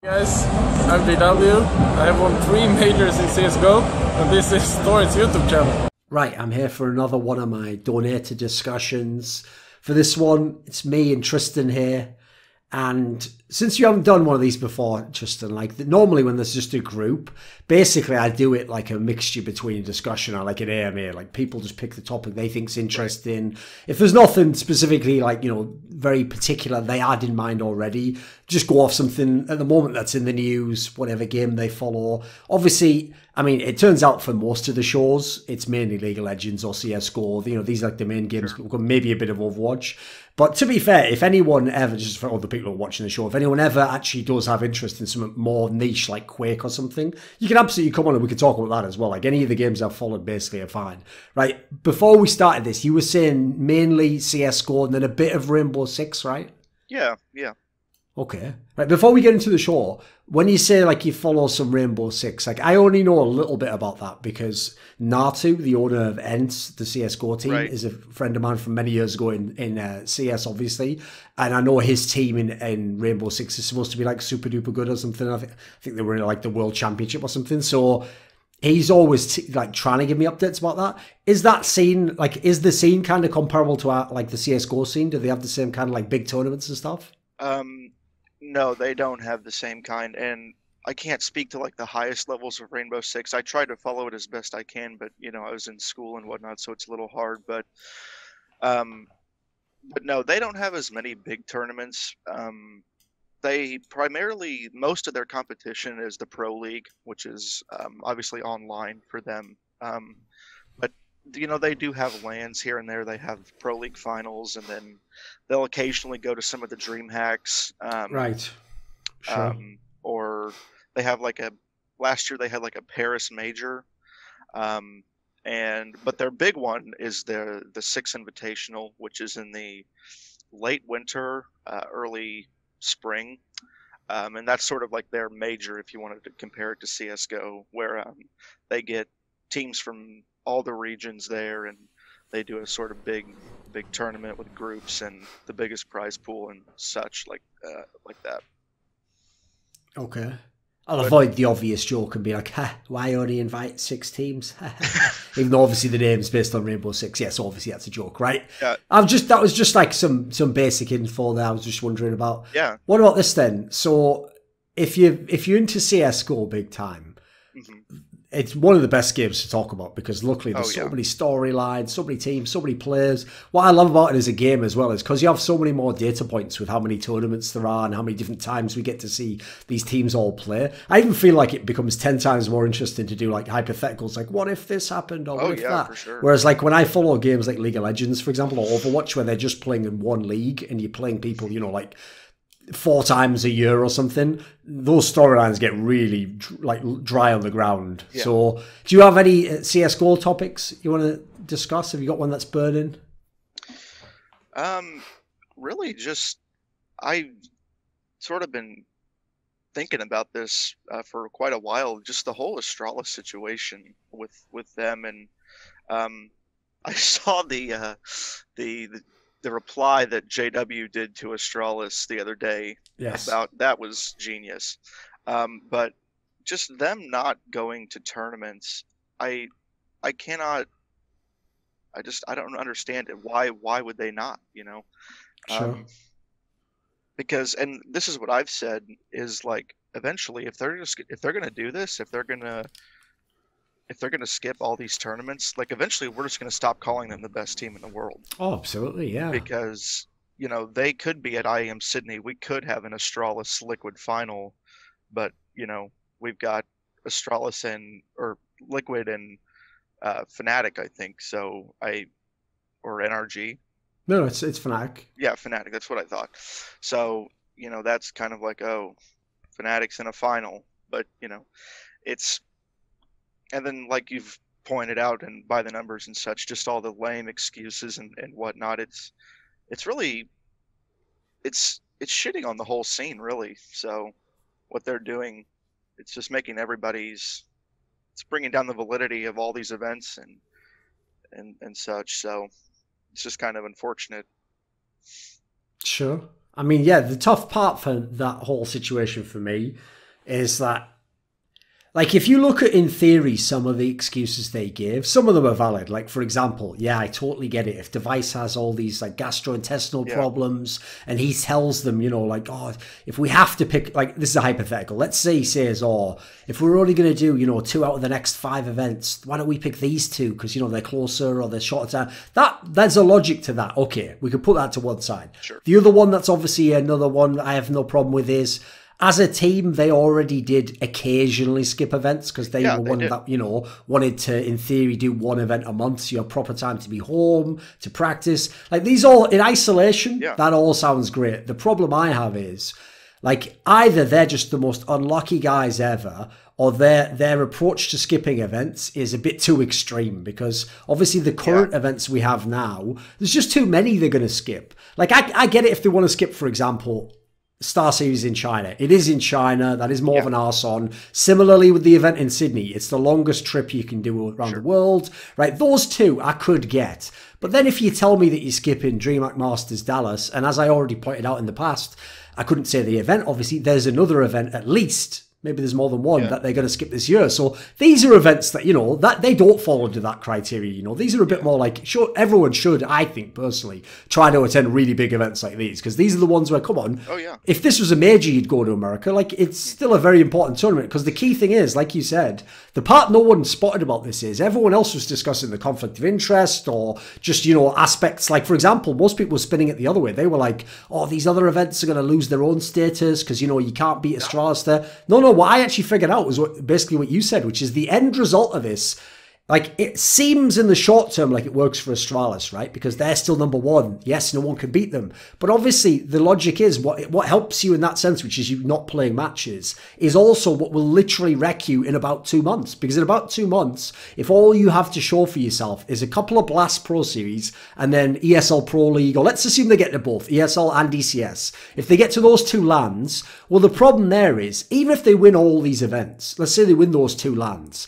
Guys, I'm JW. I have won 3 majors in CSGO, and this is Story's YouTube channel. Right, I'm here for another one of my donated discussions. For this one, it's me and Tristan here. And since you haven't done one of these before, Tristan, like normally when there's just a group, basically I do it like a mixture between a discussion or like an AMA. Like people just pick the topic they think's interesting. If there's nothing specifically like, you know, very particular they had in mind already, just go off something at the moment that's in the news, whatever game they follow. Obviously, I mean, it turns out for most of the shows, it's mainly League of Legends or CSGO. You know, these are like the main games, sure. Maybe a bit of Overwatch. But to be fair, if anyone ever, just for all the people who are watching the show, if anyone ever actually does have interest in something more niche like Quake or something, you can absolutely come on and we can talk about that as well. Like any of the games I've followed basically are fine. Right, before we started this, you were saying mainly CSGO and then a bit of Rainbow Six, right? Yeah. Okay. Right, before we get into the show, when you say like you follow some Rainbow Six, like I only know a little bit about that because Natu, the owner of ENCE, the CSGO team, is a friend of mine from many years ago in CS, obviously. And I know his team in Rainbow Six is supposed to be like super duper good or something. I think they were in like the World Championship or something. So he's always like trying to give me updates about that. Is that scene, like, is the scene kind of comparable to like the CSGO scene? Do they have the same kind of like big tournaments and stuff? No, they don't have the same kind, and I can't speak to like the highest levels of Rainbow Six. I try to follow it as best I can, but you know, I was in school and whatnot, so it's a little hard. But no, they don't have as many big tournaments. They primarily, most of their competition is the Pro League, which is obviously online for them. But you know, they do have LANs here and there. They have Pro League finals, and then they'll occasionally go to some of the Dream Hacks. Right. Sure. Or they have like last year they had like a Paris Major. But their big one is the Six Invitational, which is in the late winter, early spring. And that's sort of like their major if you wanted to compare it to CSGO, where they get teams from all the regions there, and they do a sort of big tournament with groups and the biggest prize pool and such like that. Okay. I'll avoid the obvious joke and be like, why only invite 6 teams? Even though obviously the name's based on Rainbow Six. Yes, obviously that's a joke, right? Yeah. That was just like some basic info that I was just wondering about. Yeah. What about this then? So if you're into CSGO big time, it's one of the best games to talk about because luckily there's so many storylines, so many teams, so many players. What I love about it as a game as well is because you have so many more data points with how many tournaments there are and how many different times we get to see these teams all play. I even feel like it becomes 10 times more interesting to do like hypotheticals, like what if this happened or what if that? For sure. Whereas like when I follow games like League of Legends, for example, or Overwatch, where they're just playing in one league and you're playing people, you know, like 4 times a year or something, those storylines get really like dry on the ground. Yeah. So do you have any CSGO topics you want to discuss? Have you got one that's burning? Really just, I've sort of been thinking about this for quite a while, just the whole Astralis situation with them. And I saw the reply that JW did to Astralis the other day. Yes. About that was genius. But just them not going to tournaments, I don't understand it. Why would they not, you know? Sure. Because, and this is what I've said, is like eventually if they're going to do this, if they're going to skip all these tournaments, like eventually we're just going to stop calling them the best team in the world. Oh, absolutely, yeah. Because, you know, they could be at IEM Sydney. We could have an Astralis Liquid final, but, you know, we've got Astralis or Liquid and Fnatic, I think. So or NRG. No, it's Fnatic. Yeah, Fnatic. That's what I thought. So, you know, that's kind of like, oh, Fnatic's in a final, but, you know, and then, like you've pointed out, and by the numbers and such, just all the lame excuses and whatnot. It's really, it's shitting on the whole scene, really. So, what they're doing, it's just making it's bringing down the validity of all these events and such. So, it's just kind of unfortunate. Sure. I mean, yeah, the tough part for that whole situation for me is that, like, if you look at, in theory, some of the excuses they give, some of them are valid. Like, for example, yeah, I totally get it. If Device has all these, like, gastrointestinal problems and he tells them, you know, like, oh, if we have to pick, like, this is a hypothetical. Let's say he says, oh, if we're only going to do, you know, 2 out of the next 5 events, why don't we pick these 2? Because, you know, they're closer or they're shorter time. There's a logic to that. Okay, we could put that to one side. Sure. The other one that's obviously another one I have no problem with is, as a team, they already did occasionally skip events because they were one that, you know, wanted to, in theory, do 1 event a month. So you have proper time to be home, to practice. Like, these all, in isolation, that all sounds great. The problem I have is, like, either they're just the most unlucky guys ever, or their approach to skipping events is a bit too extreme, because obviously the current events we have now, there's just too many they're going to skip. Like, I get it if they want to skip, for example, Star Series in China. It is in China. That is more of an arse on. Similarly with the event in Sydney, it's the longest trip you can do around the world, right? Those 2 I could get. But then if you tell me that you're skipping DreamHack Masters Dallas, and as I already pointed out in the past, I couldn't say the event, obviously, there's another event at least. Maybe there's more than one that they're going to skip this year. So these are events that, you know, that they don't fall into that criteria. You know, these are a bit more like, sure, everyone should, I think personally, try to attend really big events like these, because these are the ones where, come on, if this was a major, you'd go to America. Like, it's still a very important tournament, because the key thing is, like you said, the part no one spotted about this is everyone else was discussing the conflict of interest or just, you know, aspects. Like, for example, most people were spinning it the other way. They were like, oh, these other events are going to lose their own status because, you know, you can't beat Astralis there. No, what I actually figured out was basically what you said, which is the end result of this. Like, it seems in the short term like it works for Astralis, right? Because they're still number 1. Yes, no one can beat them. But obviously, the logic is what helps you in that sense, which is you not playing matches, is also what will literally wreck you in about 2 months. Because in about 2 months, if all you have to show for yourself is a couple of Blast Pro Series and then ESL Pro League, or let's assume they get to both, ESL and DCS. If they get to those 2 lands, well, the problem there is, even if they win all these events, let's say they win those 2 lands,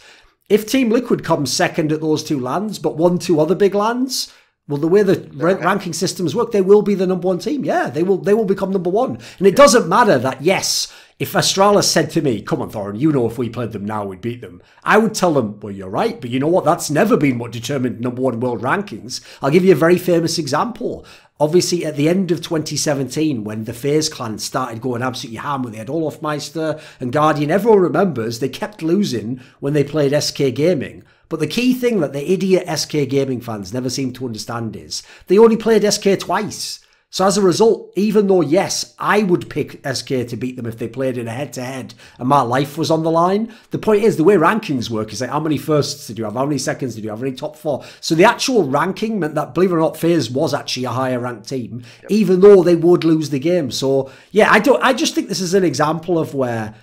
if Team Liquid comes second at those 2 lands, but won 2 other big lands, well, the way the ranking systems work, they will be the number 1 team. Yeah, they will become number 1. And it doesn't matter that, yes, if Astralis said to me, come on, Thorin, you know if we played them now, we'd beat them. I would tell them, well, you're right, but you know what? That's never been what determined number 1 world rankings. I'll give you a very famous example. Obviously, at the end of 2017, when the FaZe clan started going absolutely ham, they had Olofmeister and Guardian, everyone remembers they kept losing when they played SK Gaming. But the key thing that the idiot SK Gaming fans never seem to understand is they only played SK twice. So as a result, even though, yes, I would pick SK to beat them if they played in a head-to-head and my life was on the line, the point is, the way rankings work is like, how many firsts did you have? How many seconds did you have? How many top 4? So the actual ranking meant that, believe it or not, FaZe was actually a higher ranked team, even though they would lose the game. So, yeah, I just think this is an example of where,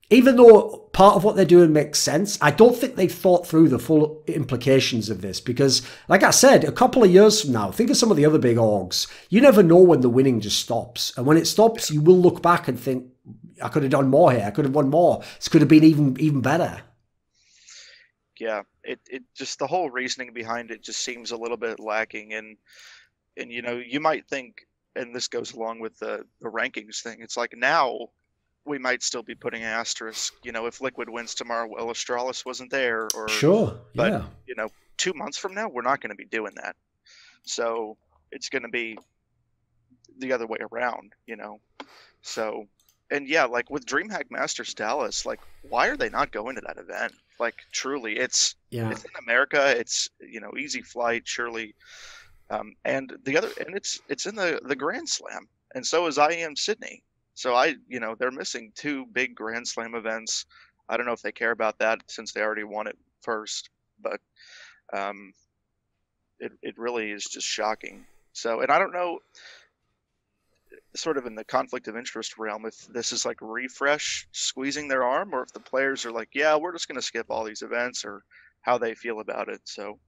even though part of what they're doing makes sense, I don't think they've thought through the full implications of this. Because, like I said, a couple of years from now, think of some of the other big orgs. You never know when the winning just stops. And when it stops, you will look back and think, I could have done more here. I could have won more. This could have been even better. Yeah, it just, the whole reasoning behind it just seems a little bit lacking. And you know, you might think, and this goes along with the rankings thing, it's like now we might still be putting an asterisk, you know, if Liquid wins tomorrow, well, Astralis wasn't there, or sure, yeah. But you know, 2 months from now, we're not going to be doing that. So it's going to be the other way around, you know. So, and yeah, like with DreamHack Masters Dallas, like, why are they not going to that event? Like, truly, it's in America, it's, you know, easy flight, surely, and it's in the Grand Slam, and so is IEM Sydney. So you know, they're missing 2 big Grand Slam events. I don't know if they care about that since they already won it first, but it really is just shocking. So, and I don't know, sort of in the conflict of interest realm, if this is like Refresh squeezing their arm, or if the players are like, yeah, we're just going to skip all these events, or how they feel about it. So,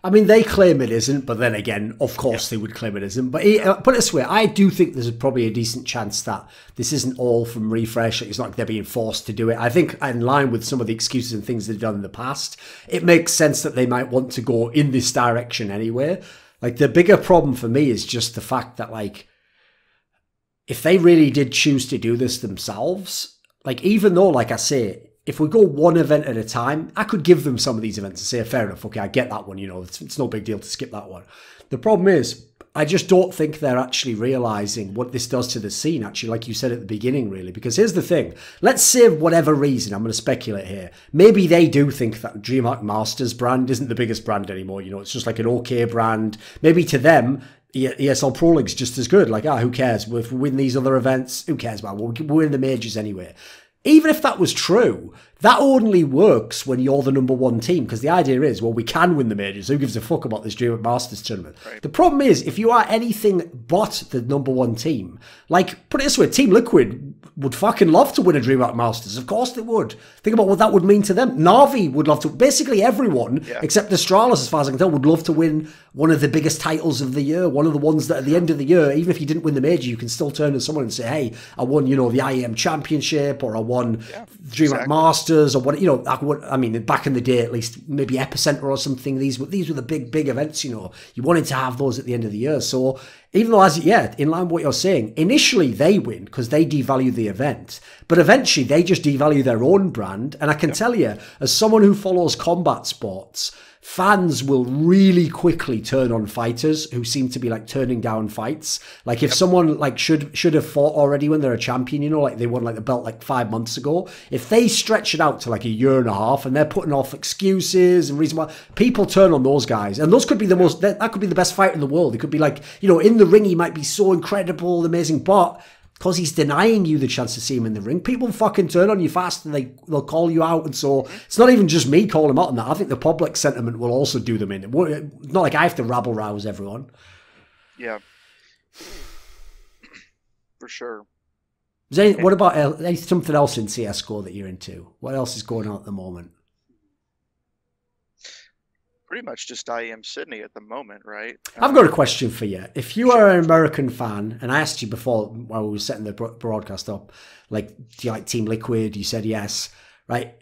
I mean, they claim it isn't, but then again, of course they would claim it isn't. But put it this way, I do think there's probably a decent chance that this isn't all from Refresh. It's not like they're being forced to do it. I think in line with some of the excuses and things they've done in the past, it makes sense that they might want to go in this direction anyway. Like, the bigger problem for me is just the fact that, like, if they really did choose to do this themselves, like, even though, like I say, if we go one event at a time, I could give them some of these events and say, fair enough, okay, I get that one, you know, it's no big deal to skip that one. The problem is, I just don't think they're actually realizing what this does to the scene, actually, like you said at the beginning, really. Because here's the thing. Let's say, whatever reason, I'm going to speculate here, maybe they do think that DreamHack Masters brand isn't the biggest brand anymore. You know, it's just like an okay brand. Maybe to them, ESL Pro League's just as good. Like, who cares? If we win these other events, who cares, man? We'll win the majors anyway. Even if that was true, that only works when you're the number one team, because the idea is, well, we can win the majors. Who gives a fuck about this DreamHack Masters tournament? Right. The problem is, if you are anything but the number one team, like, put it this way, Team Liquid would fucking love to win a DreamHack Masters. Of course they would. Think about what that would mean to them. Na'Vi would love to. Basically everyone, except Astralis, as far as I can tell, would love to win one of the biggest titles of the year, one of the ones that at the end of the year, even if you didn't win the major, you can still turn to someone and say, hey, I won, you know, the IEM Championship, or I won DreamHack Masters, or what, you know, I mean, back in the day, at least, maybe Epicenter or something, these were the big events, you know. You wanted to have those at the end of the year. So even though, in line with what you're saying, initially they win because they devalue the event, but eventually they just devalue their own brand. And I can tell you, as someone who follows combat sports, fans will really quickly turn on fighters who seem to be like turning down fights. Like if someone like should have fought already when they're a champion, you know, like they won like the belt like 5 months ago. If they stretch it out to like a year and a half and they're putting off excuses and reason why, people turn on those guys. And those could be the most, that could be the best fighter in the world. It could be like, you know, in the ring he might be so incredible, amazing, but because he's denying you the chance to see him in the ring, people fucking turn on you fast and they'll call you out. And so it's not even just me calling them out on that. I think the public sentiment will also do them in. It's not like I have to rabble-rouse everyone. Yeah. For sure. What about something else in CSGO that you're into? What else is going on at the moment? Pretty much just IEM Sydney at the moment, right? I've got a question for you. If you are an American fan, and I asked you before while we were setting the broadcast up, like, do you like Team Liquid? You said yes, right?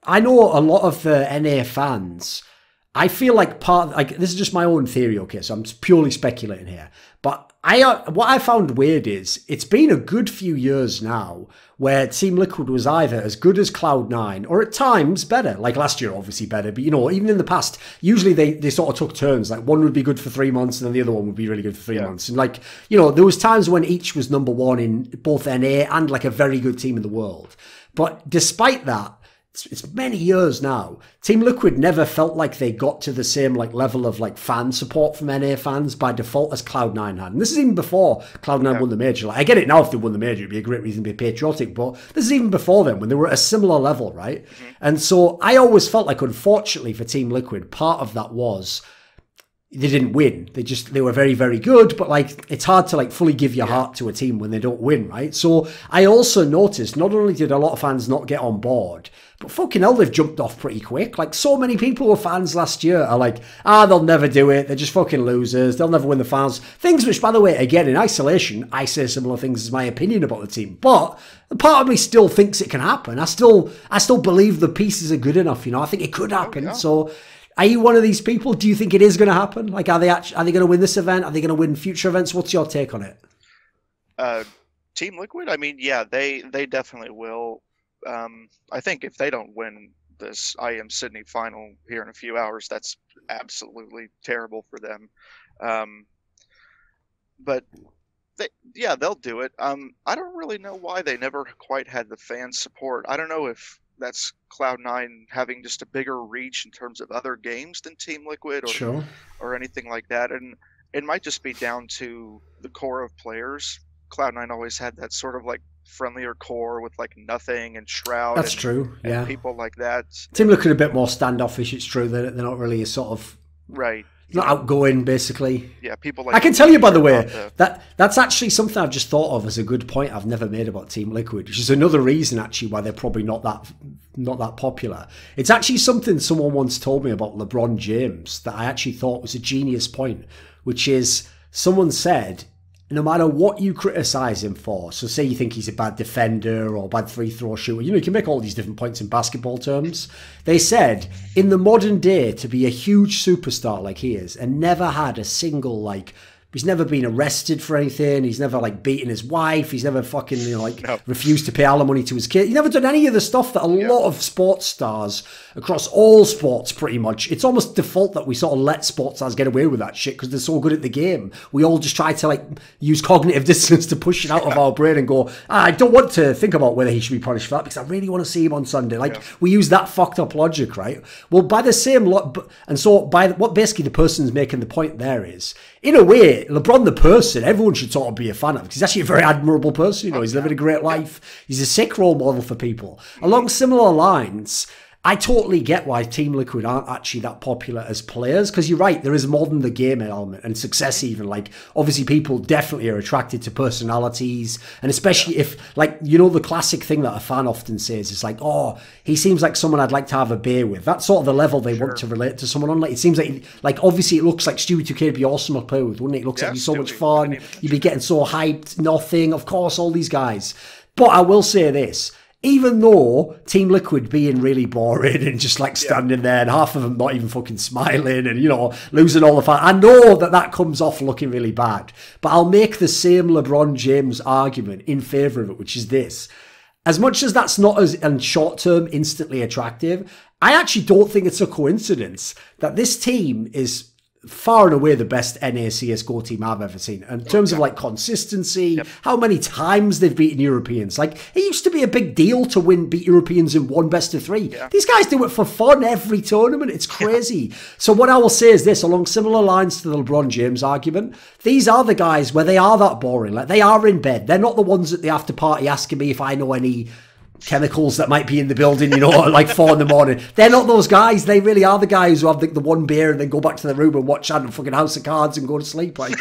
I know a lot of the NA fans, I feel like this is just my own theory, okay? So I'm purely speculating here. But what I found weird is it's been a good few years now where Team Liquid was either as good as Cloud9 or at times better. Like last year, obviously better. But, you know, even in the past, usually they sort of took turns. Like one would be good for 3 months and then the other one would be really good for 3 months. And like, you know, there was times when each was number one in both NA and like a very good team in the world. But despite that, it's many years now. Team Liquid never felt like they got to the same like level of like fan support from NA fans by default as Cloud9 had. And this is even before Cloud9 won the major. Like, I get it now if they won the major, it'd be a great reason to be patriotic, but this is even before then when they were at a similar level, right? And so I always felt like, unfortunately for Team Liquid, part of that was they didn't win. They were very, very good, but like it's hard to like fully give your heart to a team when they don't win, right? So I also noticed not only did a lot of fans not get on board, but fucking hell, they've jumped off pretty quick. Like so many people who were fans last year are like, they'll never do it. They're just fucking losers. They'll never win the finals. Things which, by the way, again, in isolation, I say similar things as my opinion about the team. But a part of me still thinks it can happen. I still believe the pieces are good enough. You know, I think it could happen. So are you one of these people? Do you think it is going to happen? Like, are they going to win this event? Are they going to win future events? What's your take on it? Team Liquid? I mean, yeah, they definitely will. I think if they don't win this IEM Sydney final here in a few hours, that's absolutely terrible for them. But they'll do it. I don't really know why they never quite had the fan support. I don't know if that's Cloud9 having just a bigger reach in terms of other games than Team Liquid or anything like that. And it might just be down to the core of players. Cloud9 always had that sort of like friendlier core with like Nothing and Shroud. That's true. And people like that. Team Liquid a bit more standoffish. It's true that they're not really a sort of not outgoing, basically. Yeah, people like. I can tell you, by the way, that's actually something I've just thought of as a good point I've never made about Team Liquid, which is another reason actually why they're probably not that popular. It's actually something someone once told me about LeBron James that I actually thought was a genius point, which is someone said, no matter what you criticize him for, so say you think he's a bad defender or bad free throw shooter, you know, you can make all these different points in basketball terms. They said, in the modern day, to be a huge superstar like he is and never had a single like He's never been arrested for anything. He's never like beaten his wife. He's never fucking, you know, like No. refused to pay alimony to his kid. He's never done any of the stuff that a lot of sports stars across all sports pretty much. It's almost default that we sort of let sports stars get away with that shit because they're so good at the game. We all just try to like use cognitive dissonance to push it out of our brain and go, I don't want to think about whether he should be punished for that because I really want to see him on Sunday. Like we use that fucked up logic, right? Well, by the same lot, and so by what basically the person's making the point there is, in a way, LeBron the person, everyone should sort of be a fan of because he's actually a very admirable person. You know, he's living a great life. He's a sick role model for people. Along similar lines, I totally get why Team Liquid aren't actually that popular as players because you're right, there is more than the game element and success even. Like, obviously people definitely are attracted to personalities and especially if, like, you know, the classic thing that a fan often says is like, oh, he seems like someone I'd like to have a beer with. That's sort of the level they want to relate to someone on. Like, it seems like obviously it looks like Stewie 2K would be awesome to play with, wouldn't it? It looks like he'd be so much fun. You'd be getting so hyped, nothing, of course, all these guys. But I will say this, even though Team Liquid being really boring and just like standing there and half of them not even fucking smiling and, you know, losing all the fun, I know that that comes off looking really bad. But I'll make the same LeBron James argument in favour of it, which is this. As much as that's not as in short term instantly attractive, I actually don't think it's a coincidence that this team is far and away the best NA CSGO team I've ever seen. In terms of like consistency, how many times they've beaten Europeans. Like, it used to be a big deal to beat Europeans in one best of three. These guys do it for fun every tournament. It's crazy. So what I will say is this, along similar lines to the LeBron James argument, these are the guys where they are that boring. Like, they are in bed. They're not the ones at the after party asking me if I know any chemicals that might be in the building, you know, at like 4 a.m. They're not those guys. They really are the guys who have the one beer and then go back to the room and watch fucking House of Cards and go to sleep. Like,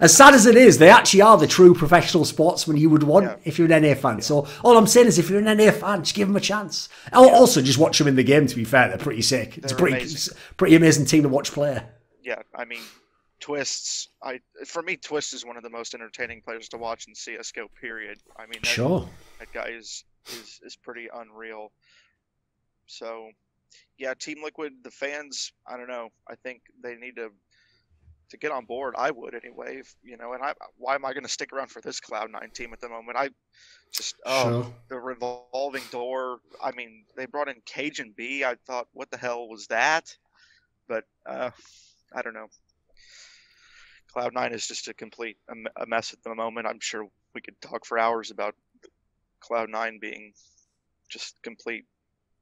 as sad as it is, they actually are the true professional sportsmen you would want if you're an NA fan. So all I'm saying is, if you're an NA fan, just give them a chance. Also, just watch them in the game. To be fair, they're pretty sick. It's a pretty amazing team to watch play. Yeah, I mean, Twists. For me, Twist is one of the most entertaining players to watch in CS:GO. Period. I mean, that guy is pretty unreal. So, yeah, Team Liquid, the fans, I don't know. I think they need to get on board. I would anyway, you know. And why am I going to stick around for this Cloud9 team at the moment? I just the revolving door. I mean, they brought in Cajun B. I thought, what the hell was that? But I don't know. Cloud9 is just a complete a mess at the moment. I'm sure we could talk for hours about Cloud9 being just complete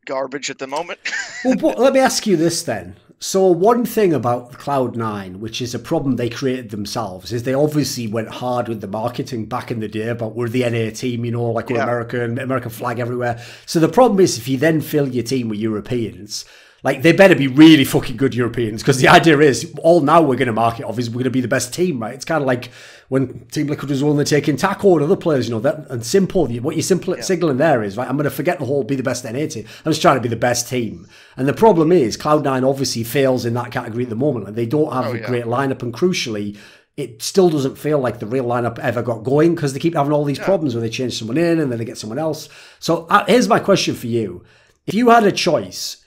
garbage at the moment. Well, but let me ask you this then. So one thing about Cloud9, which is a problem they created themselves, is they obviously went hard with the marketing back in the day about we're the NA team, you know, like we're American flag everywhere. So the problem is if you then fill your team with Europeans, like, they better be really fucking good Europeans, because the idea is, all now we're going to market off is we're going to be the best team, right? It's kind of like when Team Liquid was only taking Taco and other players, you know, that, and Simple, what you're signaling there is, right, I'm going to forget the whole be the best NA team. I'm just trying to be the best team. And the problem is, Cloud9 obviously fails in that category at the moment, and they don't have a great lineup, and crucially, it still doesn't feel like the real lineup ever got going, because they keep having all these problems where they change someone in, and then they get someone else. So here's my question for you. If you had a choice,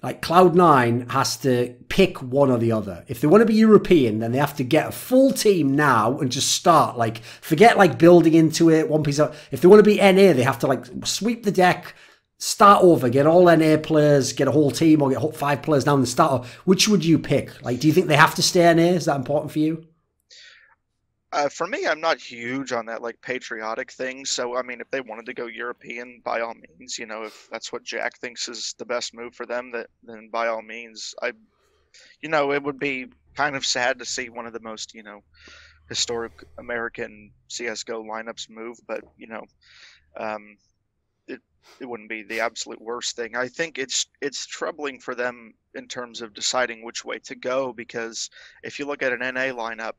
like, Cloud9 has to pick one or the other. If they want to be European, then they have to get a full team now and just start. Like, forget, like, building into it, one piece of... If they want to be NA, they have to, like, sweep the deck, start over, get all NA players, get a whole team, or get 5 players down and start over. Which would you pick? Like, do you think they have to stay NA? Is that important for you? For me, I'm not huge on that, like, patriotic thing. So, I mean, if they wanted to go European, by all means, you know, if that's what Jack thinks is the best move for them, then by all means. You know, it would be kind of sad to see one of the most, you know, historic American CSGO lineups move, but, you know, it wouldn't be the absolute worst thing. I think it's troubling for them in terms of deciding which way to go, because if you look at an NA lineup,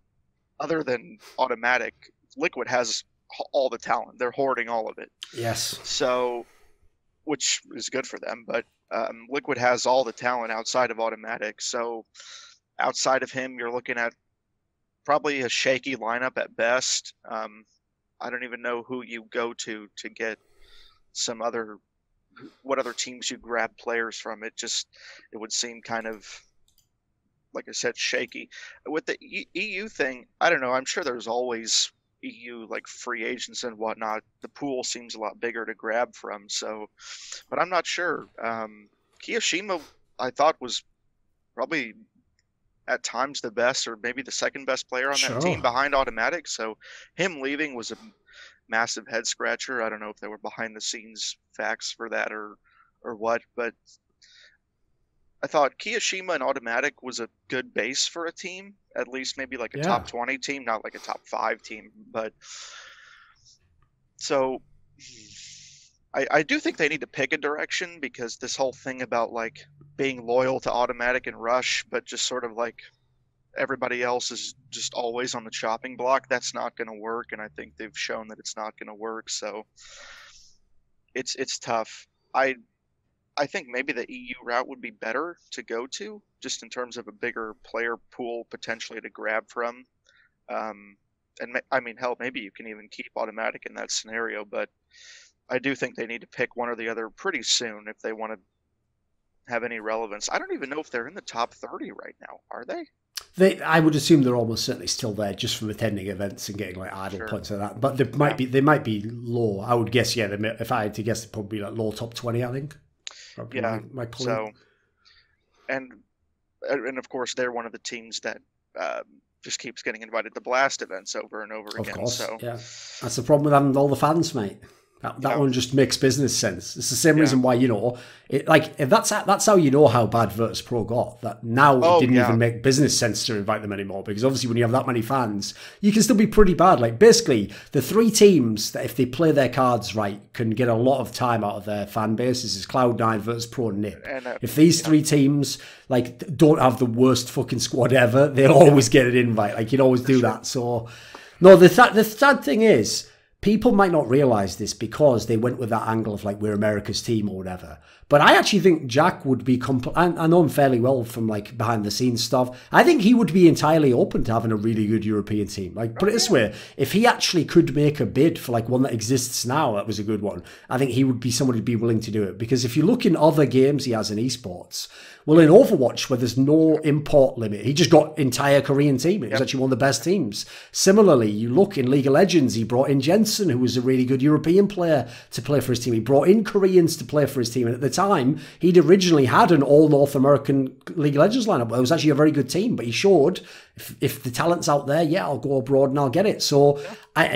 other than Automatic, Liquid has all the talent. They're hoarding all of it. Yes. So, which is good for them, but Liquid has all the talent outside of Automatic. So, outside of him, you're looking at probably a shaky lineup at best. I don't even know who you go to get what other teams you grab players from. It would seem kind of like I said, shaky. With the EU thing, I don't know. I'm sure there's always EU like free agents and whatnot. The pool seems a lot bigger to grab from. So, but I'm not sure. Kiyoshima, I thought, was probably at times the best, or maybe the second best player on that team behind Automatic. So him leaving was a massive head scratcher. I don't know if there were behind the scenes facts for that or what, but I thought Kiyoshima and Automatic was a good base for a team, at least maybe like a top 20 team, not like a top 5 team. But so I do think they need to pick a direction, because this whole thing about like being loyal to Automatic and Rush, but just sort of like everybody else is just always on the chopping block, that's not going to work. And I think they've shown that it's not going to work. So it's tough. I think maybe the EU route would be better to go to, just in terms of a bigger player pool potentially to grab from. And I mean, hell, maybe you can even keep Automatic in that scenario, but I do think they need to pick one or the other pretty soon if they want to have any relevance. I don't even know if they're in the top 30 right now. Are they? I would assume they're almost certainly still there, just from attending events and getting like idle points like that. But they might be low. I would guess, yeah. If I had to guess, they'd probably be like low top 20. I think. Probably my so, and of course they're one of the teams that just keeps getting invited to Blast events over and over again. Of course, so yeah, that's the problem with having all the fans, mate. That one just makes business sense. It's the same reason why, you know, if that's how you know how bad Virtus Pro got. That now it didn't even make business sense to invite them anymore, because obviously when you have that many fans, you can still be pretty bad. Like basically the 3 teams that, if they play their cards right, can get a lot of time out of their fan bases is Cloud9, Virtus Pro, and NiP. And, if these 3 teams like don't have the worst fucking squad ever, they'll always get an invite. Like you'd always do that. So no, the sad thing is, people might not realize this because they went with that angle of like, we're America's team or whatever. But I actually think Jack would be, I know him fairly well from like behind the scenes stuff. I think he would be entirely open to having a really good European team. Like, put it this way, if he actually could make a bid for like one that exists now, that was a good one, I think he would be someone who'd be willing to do it. Because if you look in other games he has in esports, well, in Overwatch, where there's no import limit, he just got entire Korean team. It was actually one of the best teams. Similarly, you look in League of Legends, he brought in Jensen, who was a really good European player, to play for his team. He brought in Koreans to play for his team. And at the time, he'd originally had an all North American League of Legends lineup. It was actually a very good team, but he showed, if the talent's out there, I'll go abroad and I'll get it. So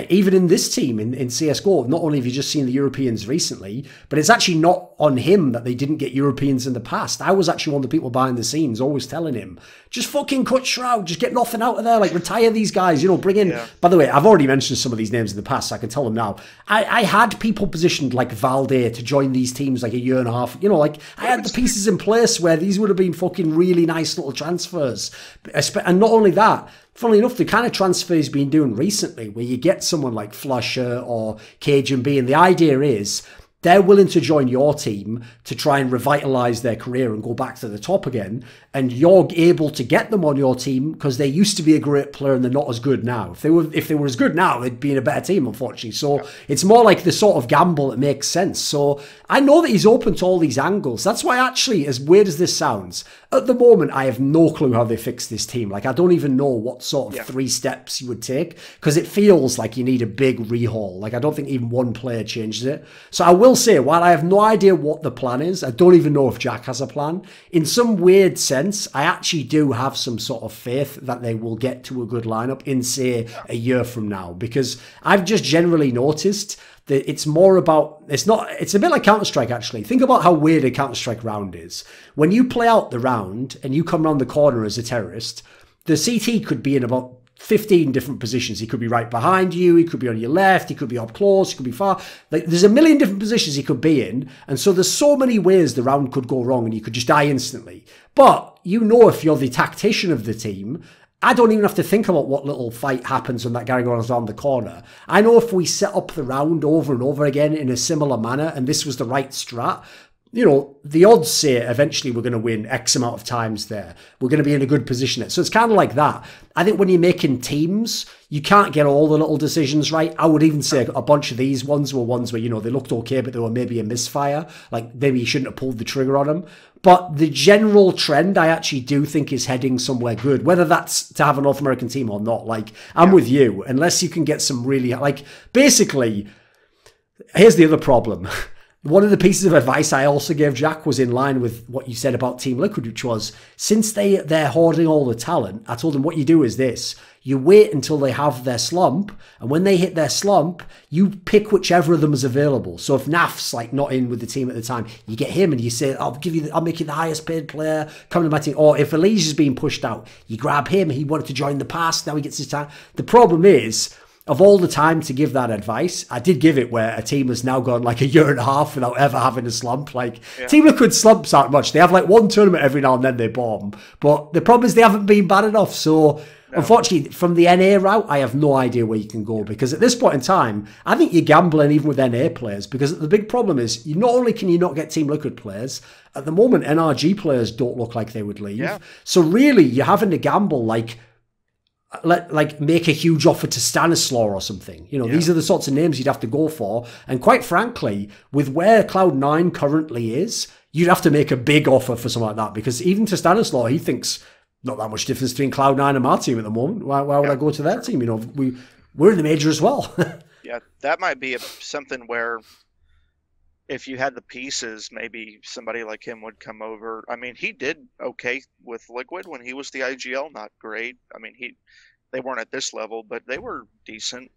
even in this team, in CSGO, not only have you just seen the Europeans recently, but it's actually not on him that they didn't get Europeans in the past. I was actually one of the people behind the scenes always telling him, just fucking cut Shroud, just get nothing out of there, like retire these guys, you know, bring in... By the way, I've already mentioned some of these names in the past, so I can tell them now. I had people positioned like Valde to join these teams like a year and a half, you know, like I had the pieces in place where these would have been fucking really nice little transfers. And not only that, funnily enough, the kind of transfer he's been doing recently, where you get someone like Flusher or Cajun B, and the idea is they're willing to join your team to try and revitalize their career and go back to the top again. And you're able to get them on your team because they used to be a great player and they're not as good now. If they were as good now, they'd be in a better team, unfortunately. So it's more like the sort of gamble that makes sense. So I know that he's open to all these angles. That's why, actually, as weird as this sounds, at the moment, I have no clue how they fix this team. Like, I don't even know what sort of 3 steps you would take, because it feels like you need a big rehaul. Like, I don't think even one player changes it. So I will say, while I have no idea what the plan is, I don't even know if Jack has a plan. In some weird sense, I actually do have some sort of faith that they will get to a good lineup in, say, a year from now, because I've just generally noticed that it's more about, it's a bit like Counter-Strike, actually. Think about how weird a Counter-Strike round is. When you play out the round and you come around the corner as a terrorist, the CT could be in about 15 different positions. He could be right behind you, he could be on your left, he could be up close, he could be far. Like, there's a million different positions he could be in, and so there's so many ways the round could go wrong and you could just die instantly. But you know, if you're the tactician of the team, I don't even have to think about what little fight happens when that guy goes around the corner. I know if we set up the round over and over again in a similar manner, and this was the right strat, you know, the odds say eventually we're going to win X amount of times there. We're going to be in a good position. So it's kind of like that. I think when you're making teams, you can't get all the little decisions right. I would even say a bunch of these ones were ones where, you know, they looked okay, but they were maybe a misfire. Like maybe you shouldn't have pulled the trigger on them. But the general trend, I actually do think is heading somewhere good, whether that's to have a North American team or not. Like, I'm with you. Unless you can get some really, like, basically, here's the other problem. One of the pieces of advice I also gave Jack was in line with what you said about Team Liquid, which was, since they're hoarding all the talent, I told them what you do is this. You wait until they have their slump, and when they hit their slump, you pick whichever of them is available. So if Naf's like not in with the team at the time, you get him and you say, I'll make you the highest paid player, come to my team. Or if Elijah's being pushed out, you grab him, he wanted to join the past, now he gets his time. The problem is, of all the time to give that advice, I did give it where a team has now gone like a year and a half without ever having a slump. Like, Team Liquid slumps aren't much. They have like one tournament every now and then they bomb. But the problem is they haven't been bad enough. So, unfortunately, from the NA route, I have no idea where you can go. Because at this point in time, I think you're gambling even with NA players. Because the big problem is, not only can you not get Team Liquid players, at the moment, NRG players don't look like they would leave. Yeah. So really, you're having to gamble like make a huge offer to Stanislaw or something. You know, these are the sorts of names you'd have to go for. And quite frankly, with where Cloud9 currently is, you'd have to make a big offer for something like that. Because even to Stanislaw, he thinks not that much difference between Cloud9 and my team at the moment. Why would I go to their team? You know, we're in the major as well. Yeah, that might be something where if you had the pieces, maybe somebody like him would come over. I mean, he did okay with Liquid when he was the IGL, not great. I mean, they weren't at this level, but they were decent.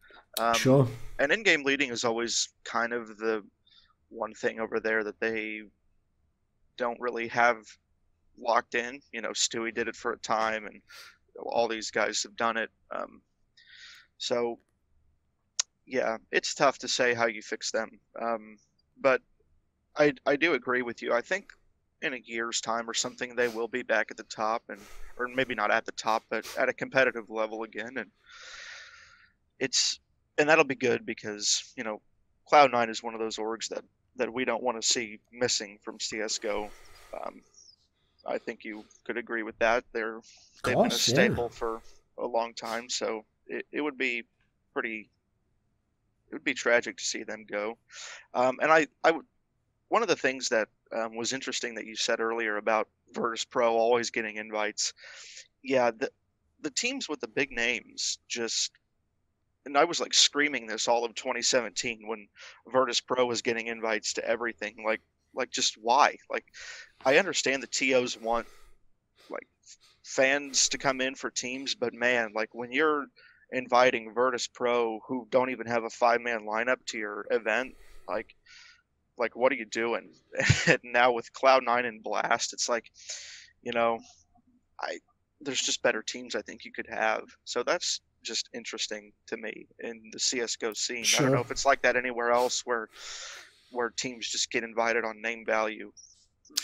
Sure. And in-game leading is always kind of the one thing over there that they don't really have locked in. You know, Stewie did it for a time, and all these guys have done it. So, yeah, it's tough to say how you fix them. But I do agree with you. I think in a year's time or something, they will be back at the top, or maybe not at the top, but at a competitive level again. And that'll be good because, you know, Cloud9 is one of those orgs that we don't want to see missing from CSGO. I think you could agree with that. They've been a staple for a long time, so it would be it would be tragic to see them go. And one of the things that was interesting that you said earlier about Virtus Pro always getting invites. Yeah, the teams with the big names just, and I was like screaming this all of 2017 when Virtus Pro was getting invites to everything. Like just why? Like, I understand the TOs want like fans to come in for teams, but man, like when you're inviting Virtus Pro who don't even have a 5-man lineup to your event, like what are you doing? And now with Cloud9 and Blast, it's like, you know, there's just better teams I think you could have. So that's just interesting to me in the CSGO scene. Sure. I don't know if it's like that anywhere else where teams just get invited on name value.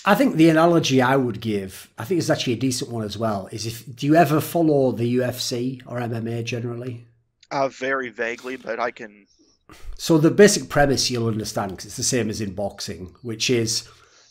I think the analogy I would give, I think it's actually a decent one as well, is do you ever follow the UFC or MMA generally? Very vaguely, but I can. So the basic premise you'll understand, because it's the same as in boxing, which is,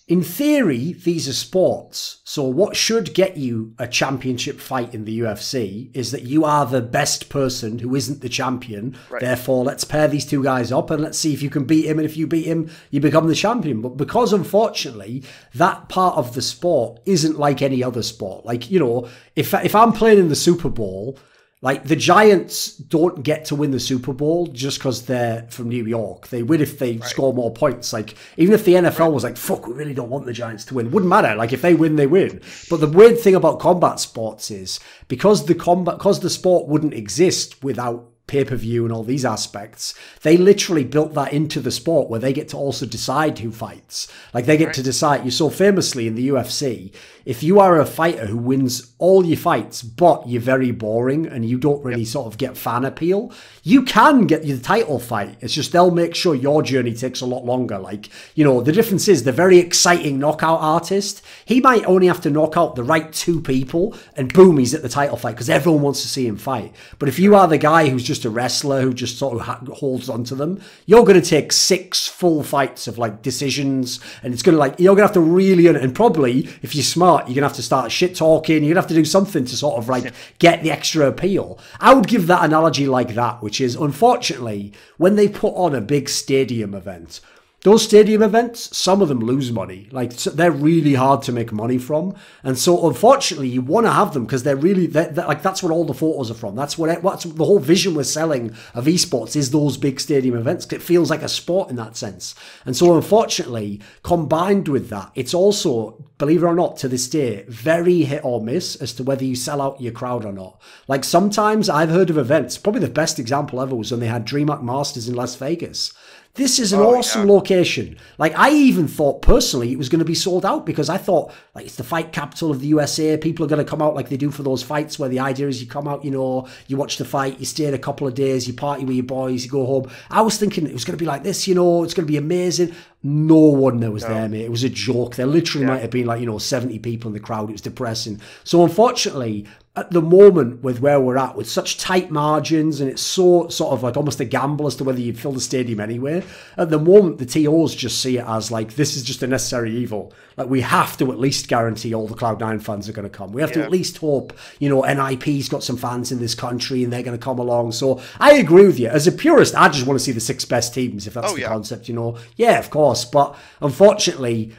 in theory, these are sports. So what should get you a championship fight in the UFC is that you are the best person who isn't the champion. Right. Therefore, let's pair these two guys up and let's see if you can beat him. And if you beat him, you become the champion. But because, unfortunately, that part of the sport isn't like any other sport. Like, you know, if I'm playing in the Super Bowl, like, the Giants don't get to win the Super Bowl just because they're from New York. They win if they score more points. Like, even if the NFL was like, fuck, we really don't want the Giants to win, it wouldn't matter. Like, if they win, they win. But the weird thing about combat sports is, because the sport wouldn't exist without pay-per-view and all these aspects, they literally built that into the sport where they get to also decide who fights. Like, they get to decide. You saw famously in the UFC, if you are a fighter who wins all your fights, but you're very boring and you don't really sort of get fan appeal, you can get the title fight. It's just they'll make sure your journey takes a lot longer. Like, you know, the difference is the very exciting knockout artist, he might only have to knock out the right 2 people and boom, he's at the title fight because everyone wants to see him fight. But if you are the guy who's just just a wrestler who just sort of holds onto them. You're going to take 6 full fights of like decisions, and it's going to like, you're going to have to really, and probably if you're smart, you're going to have to start shit talking. You're going to have to do something to sort of like get the extra appeal. I would give that analogy like that, which is, unfortunately, when they put on a big stadium event, those stadium events, some of them lose money. Like, they're really hard to make money from. And so, unfortunately, you want to have them because they're like, that's what all the photos are from. That's what's the whole vision we're selling of esports is those big stadium events. It feels like a sport in that sense. And so, unfortunately, combined with that, it's also, believe it or not, to this day, very hit or miss as to whether you sell out your crowd or not. Like, sometimes I've heard of events, probably the best example ever was when they had DreamHack Masters in Las Vegas. This is an awesome location. Like, I even thought personally it was going to be sold out because I thought, like, it's the fight capital of the USA. People are going to come out like they do for those fights where the idea is you come out, you know, you watch the fight, you stay a couple of days, you party with your boys, you go home. I was thinking it was going to be like this, you know, it's going to be amazing. No one there was there, mate. It was a joke. There literally might have been like, you know, 70 people in the crowd. It was depressing. So unfortunately, at the moment with where we're at, with such tight margins, and it's so sort of like almost a gamble as to whether you'd fill the stadium anyway, at the moment the TOs just see it as like, this is just a necessary evil. Like, we have to at least guarantee all the Cloud9 fans are going to come. We have to at least hope, you know, NIP's got some fans in this country and they're going to come along. So I agree with you. As a purist, I just want to see the 6 best teams, if that's the concept, you know. Yeah, of course. But unfortunately,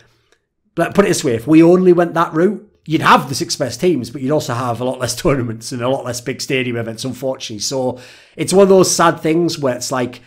but put it this way, if we only went that route, you'd have the 6 best teams, but you'd also have a lot less tournaments and a lot less big stadium events, unfortunately. So it's one of those sad things where it's like,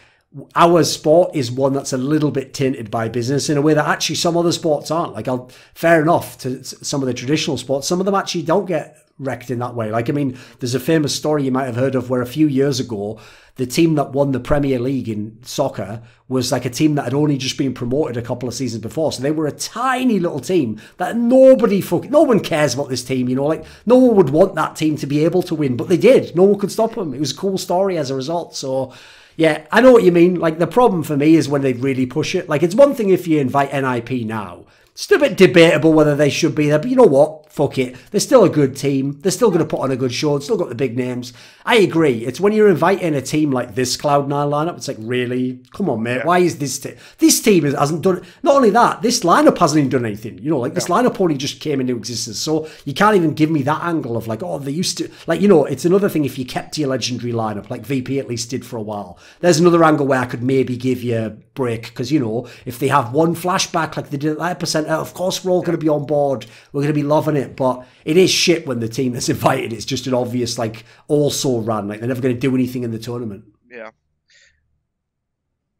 our sport is one that's a little bit tinted by business in a way that actually some other sports aren't. Like, fair enough to some of the traditional sports, some of them actually don't get wrecked in that way. Like, I mean, there's a famous story you might have heard of where a few years ago, the team that won the Premier League in soccer was like a team that had only just been promoted a couple of seasons before. So they were a tiny little team that no one cares about this team, you know, like no one would want that team to be able to win, but they did. No one could stop them. It was a cool story as a result. So yeah, I know what you mean. Like, the problem for me is when they really push it. Like, it's one thing if you invite NIP now. It's still a bit debatable whether they should be there, but you know what? Fuck it. They're still a good team. They're still going to put on a good show. They've still got the big names. I agree. It's when you're inviting a team like this Cloud9 lineup, it's like, really? Come on, mate. Why is this team? This team hasn't done... Not only that, this lineup hasn't even done anything. You know, like, this lineup only just came into existence. So you can't even give me that angle of like, oh, they used to... Like, you know, it's another thing if you kept your legendary lineup, like VP at least did for a while. There's another angle where I could maybe give you a break, because, you know, if they have one flashback like they did at that percent, of course we're all going to be on board. We're going to be loving it. But it is shit when the team that's invited, it's just an obvious, like, also run. Like, they're never going to do anything in the tournament. Yeah.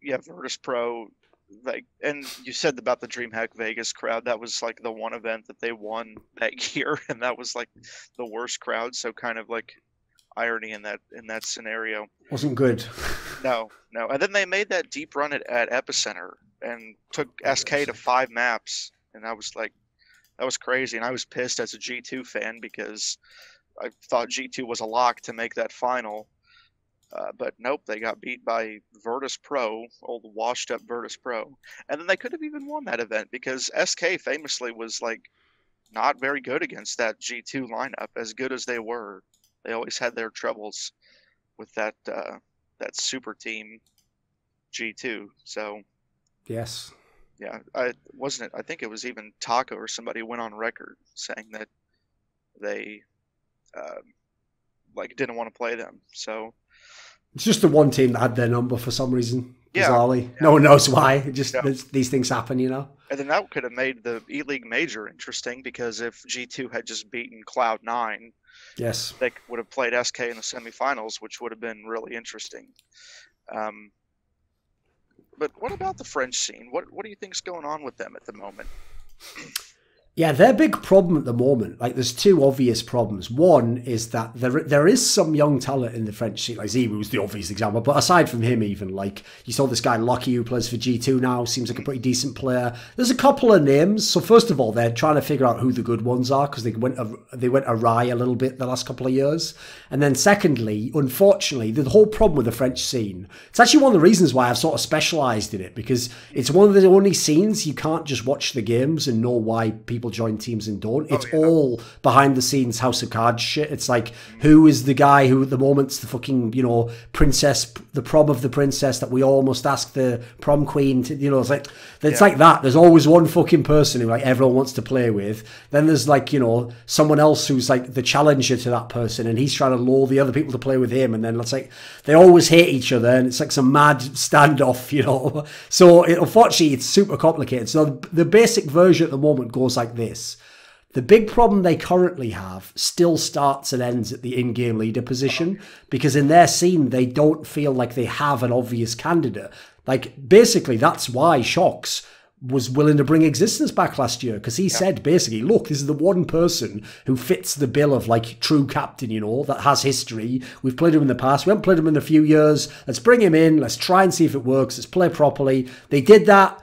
Yeah, Virtus Pro, like, and you said about the DreamHack Vegas crowd, that was like the one event that they won that year, and that was like the worst crowd. So kind of like irony in that scenario. Wasn't good. No. And then they made that deep run at Epicenter and took SK to 5 maps, and I was like, that was crazy. And I was pissed as a G2 fan because I thought G2 was a lock to make that final. But nope, they got beat by Virtus Pro, old washed up Virtus Pro. And then they could have even won that event because SK famously was like not very good against that G2 lineup. As good as they were, they always had their troubles with that super team G2. So yes. Yeah, I think it was even Taco or somebody went on record saying that they like didn't want to play them. So it's just the one team that had their number for some reason. Bizarrely. No one knows why. It just these things happen, you know. And then that could have made the E-League Major interesting because if G2 had just beaten Cloud9, yes, they would have played SK in the semifinals, which would have been really interesting. But what about the French scene? What do you think's going on with them at the moment? Yeah, their big problem at the moment, like there's 2 obvious problems. One is that there is some young talent in the French scene, like Zimu was the obvious example, but aside from him even, like you saw this guy Lucky who plays for G2 now, seems like a pretty decent player. There's a couple of names. So first of all, they're trying to figure out who the good ones are because they went awry a little bit the last couple of years. And then secondly, unfortunately, the whole problem with the French scene, it's actually one of the reasons why I've sort of specialised in it, because it's one of the only scenes you can't just watch the games and know why people people join teams and don't. It's all behind the scenes House of Cards shit. It's like, who is the guy who at the moment's the fucking, you know, princess, the prom of the princess that we all must ask the prom queen to, you know, it's like that. There's always one fucking person who like everyone wants to play with. Then there's like, you know, someone else who's like the challenger to that person, and he's trying to lure the other people to play with him. And then it's like, they always hate each other, and it's like some mad standoff, you know. So unfortunately, it's super complicated. So the basic version at the moment goes like this. The big problem they currently have still starts and ends at the in-game leader position, because in their scene, they don't feel like they have an obvious candidate. Like, basically, that's why Shocks was willing to bring Existence back last year, because he said, basically, look, this is the one person who fits the bill of, like, true captain, you know, that has history. We've played him in the past. We haven't played him in a few years. Let's bring him in. Let's try and see if it works. Let's play properly. They did that.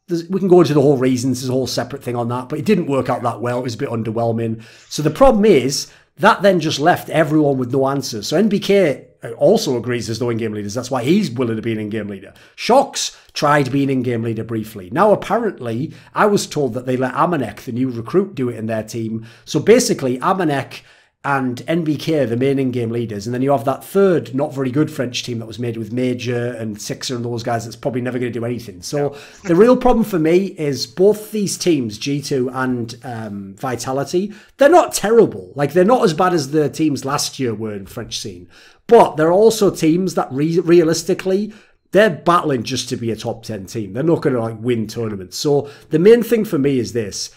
We can go into the whole reasons. There's a whole separate thing on that, but it didn't work out that well. It was a bit underwhelming. So the problem is, that then just left everyone with no answers. So NBK also agrees there's no in-game leaders. That's why he's willing to be an in-game leader. Shocks tried being in-game leader briefly. Now, apparently, I was told that they let Amanek, the new recruit, do it in their team. So basically, Amanek and NBK are the main in-game leaders. And then you have that third, not very good French team that was made with Major and Sixer and those guys that's probably never going to do anything. So the real problem for me is both these teams, G2 and Vitality, they're not terrible. Like, they're not as bad as the teams last year were in French scene. But they're also teams that realistically, they're battling just to be a top 10 team. They're not going to like win tournaments. So the main thing for me is this.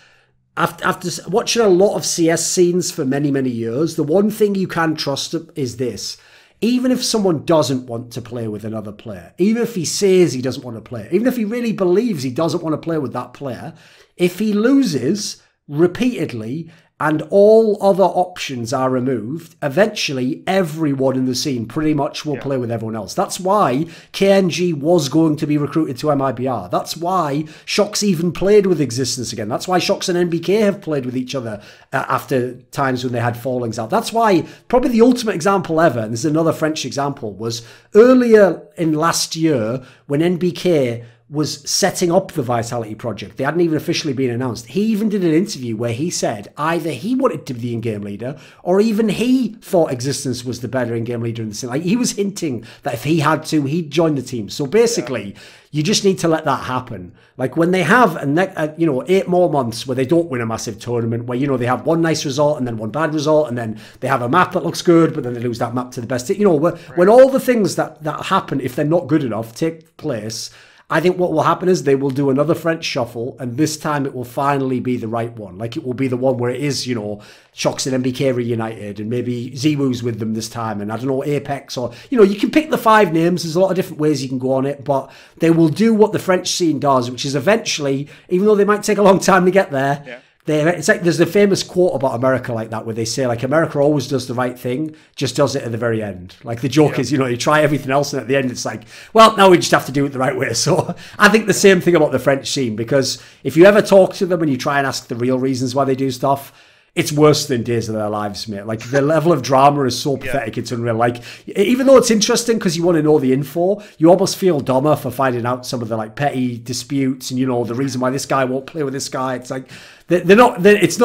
After watching a lot of CS scenes for many, many years, the one thing you can trust is this. Even if someone doesn't want to play with another player, even if he says he doesn't want to play, even if he really believes he doesn't want to play with that player, if he loses repeatedly and all other options are removed, eventually everyone in the scene pretty much will play with everyone else. That's why KNG was going to be recruited to MIBR. That's why Shocks even played with Existence again. That's why Shocks and NBK have played with each other after times when they had fallings out. That's why probably the ultimate example ever, and this is another French example, was earlier in last year when NBK was setting up the Vitality project. They hadn't even officially been announced. He even did an interview where he said either he wanted to be the in-game leader or even he thought Existence was the better in-game leader in the scene. Like, he was hinting that if he had to, he'd join the team. So basically, you just need to let that happen. Like, when they have, 8 more months where they don't win a massive tournament, where, you know, they have one nice result and then one bad result, and then they have a map that looks good, but then they lose that map to the best. You know, when all the things that happen, if they're not good enough, take place, I think what will happen is they will do another French shuffle, and this time it will finally be the right one. Like, it will be the one where it is, you know, Shocks and MBK reunited, and maybe Ziwoo's with them this time, and I don't know, Apex, or, you know, you can pick the 5 names. There's a lot of different ways you can go on it, but they will do what the French scene does, which is eventually, even though they might take a long time to get there, it's like there's a famous quote about America like that, where they say, like, America always does the right thing, just does it at the very end. Like, the joke is, you know, you try everything else, and at the end it's like, well, now we just have to do it the right way. So I think the same thing about the French scene, because if you ever talk to them and you try and ask the real reasons why they do stuff, it's worse than Days of Their Lives, mate. Like, the level of drama is so pathetic, it's unreal. Like, even though it's interesting because you want to know the info, you almost feel dumber for finding out some of the, like, petty disputes and, you know, the reason why this guy won't play with this guy. It's like, it's